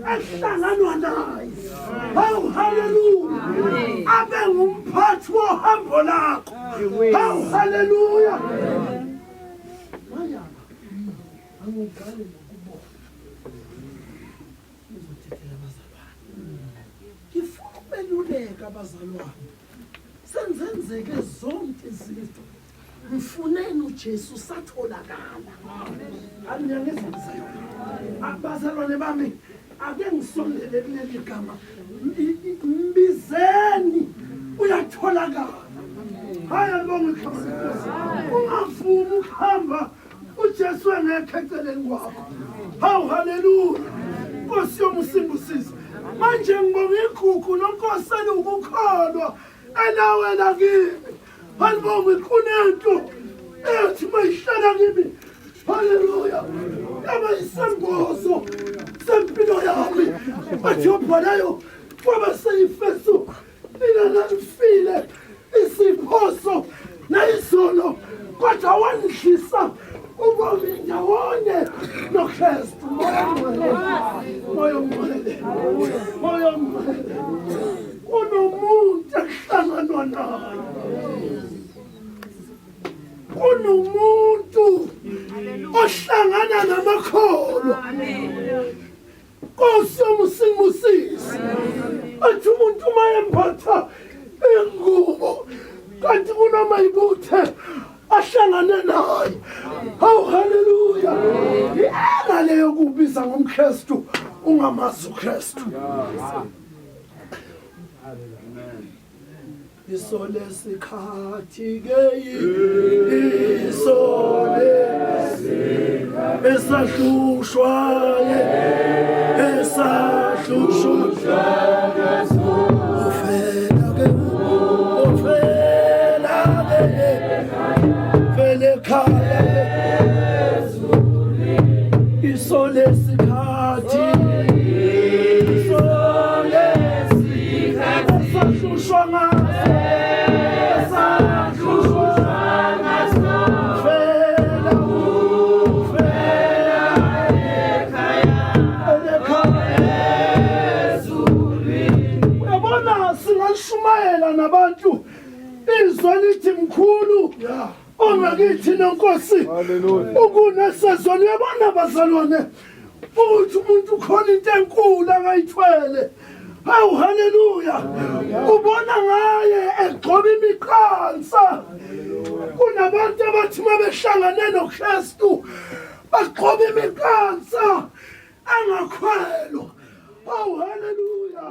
ahlanganwa naye awu haleluya abe ngumphathi wohambo lakho awu haleluya maya angikale ngokubona ngizothetela abazalwane ngifuna ubeluleka abazalwane senzenzeke zonke izinto mfuneni uJesu satholakala anyangezenza abazalwane bami ake ngisondele kuleli gama mbizeni uyatholakala haya bonke igama ungavumi ukuhamba uJesu engekho eceleni kwakho hawu haleluya Nkosi yomusimbusisi manje ngibonga igugu nonkosini ukukholwa enawela kimi halibonge kunento ethi mayihlala kimi haleluya yaba isembozo sempilo yami athobhalayo kwaba seyifeso mina nalifile isiphoso nayizono kodwa wangihlisa ubomi ndawonye noKristu moyo ngcwele kunomuntu akuhlanganwa naye kunomuntu ohlangana namakholo Nkosi yomusimbusisi athi umuntu mayemphatha ingubo kanti kunoma ibuthe ahlangane naye hawu haleluya yena leyo kubiza ngomKristu ungamazi uKristu isole sikhathi ke isole esahlushwaye esahlushwa ufela ke fele khaya isole sikhathi isole sikhathi esahlushwa nabantu izwe lithi mkhulu ongakithi nonkosi ukunesezweni yabona bazalwane ukuthi umuntu ukhona into enkulu angayithwele. Hawu haleluya. Ubona ngaye egcoba imiqansa. Kunabantu abathi mabehlangane noKristu bagcoba imiqansa angakhwelwa. Hawu haleluya.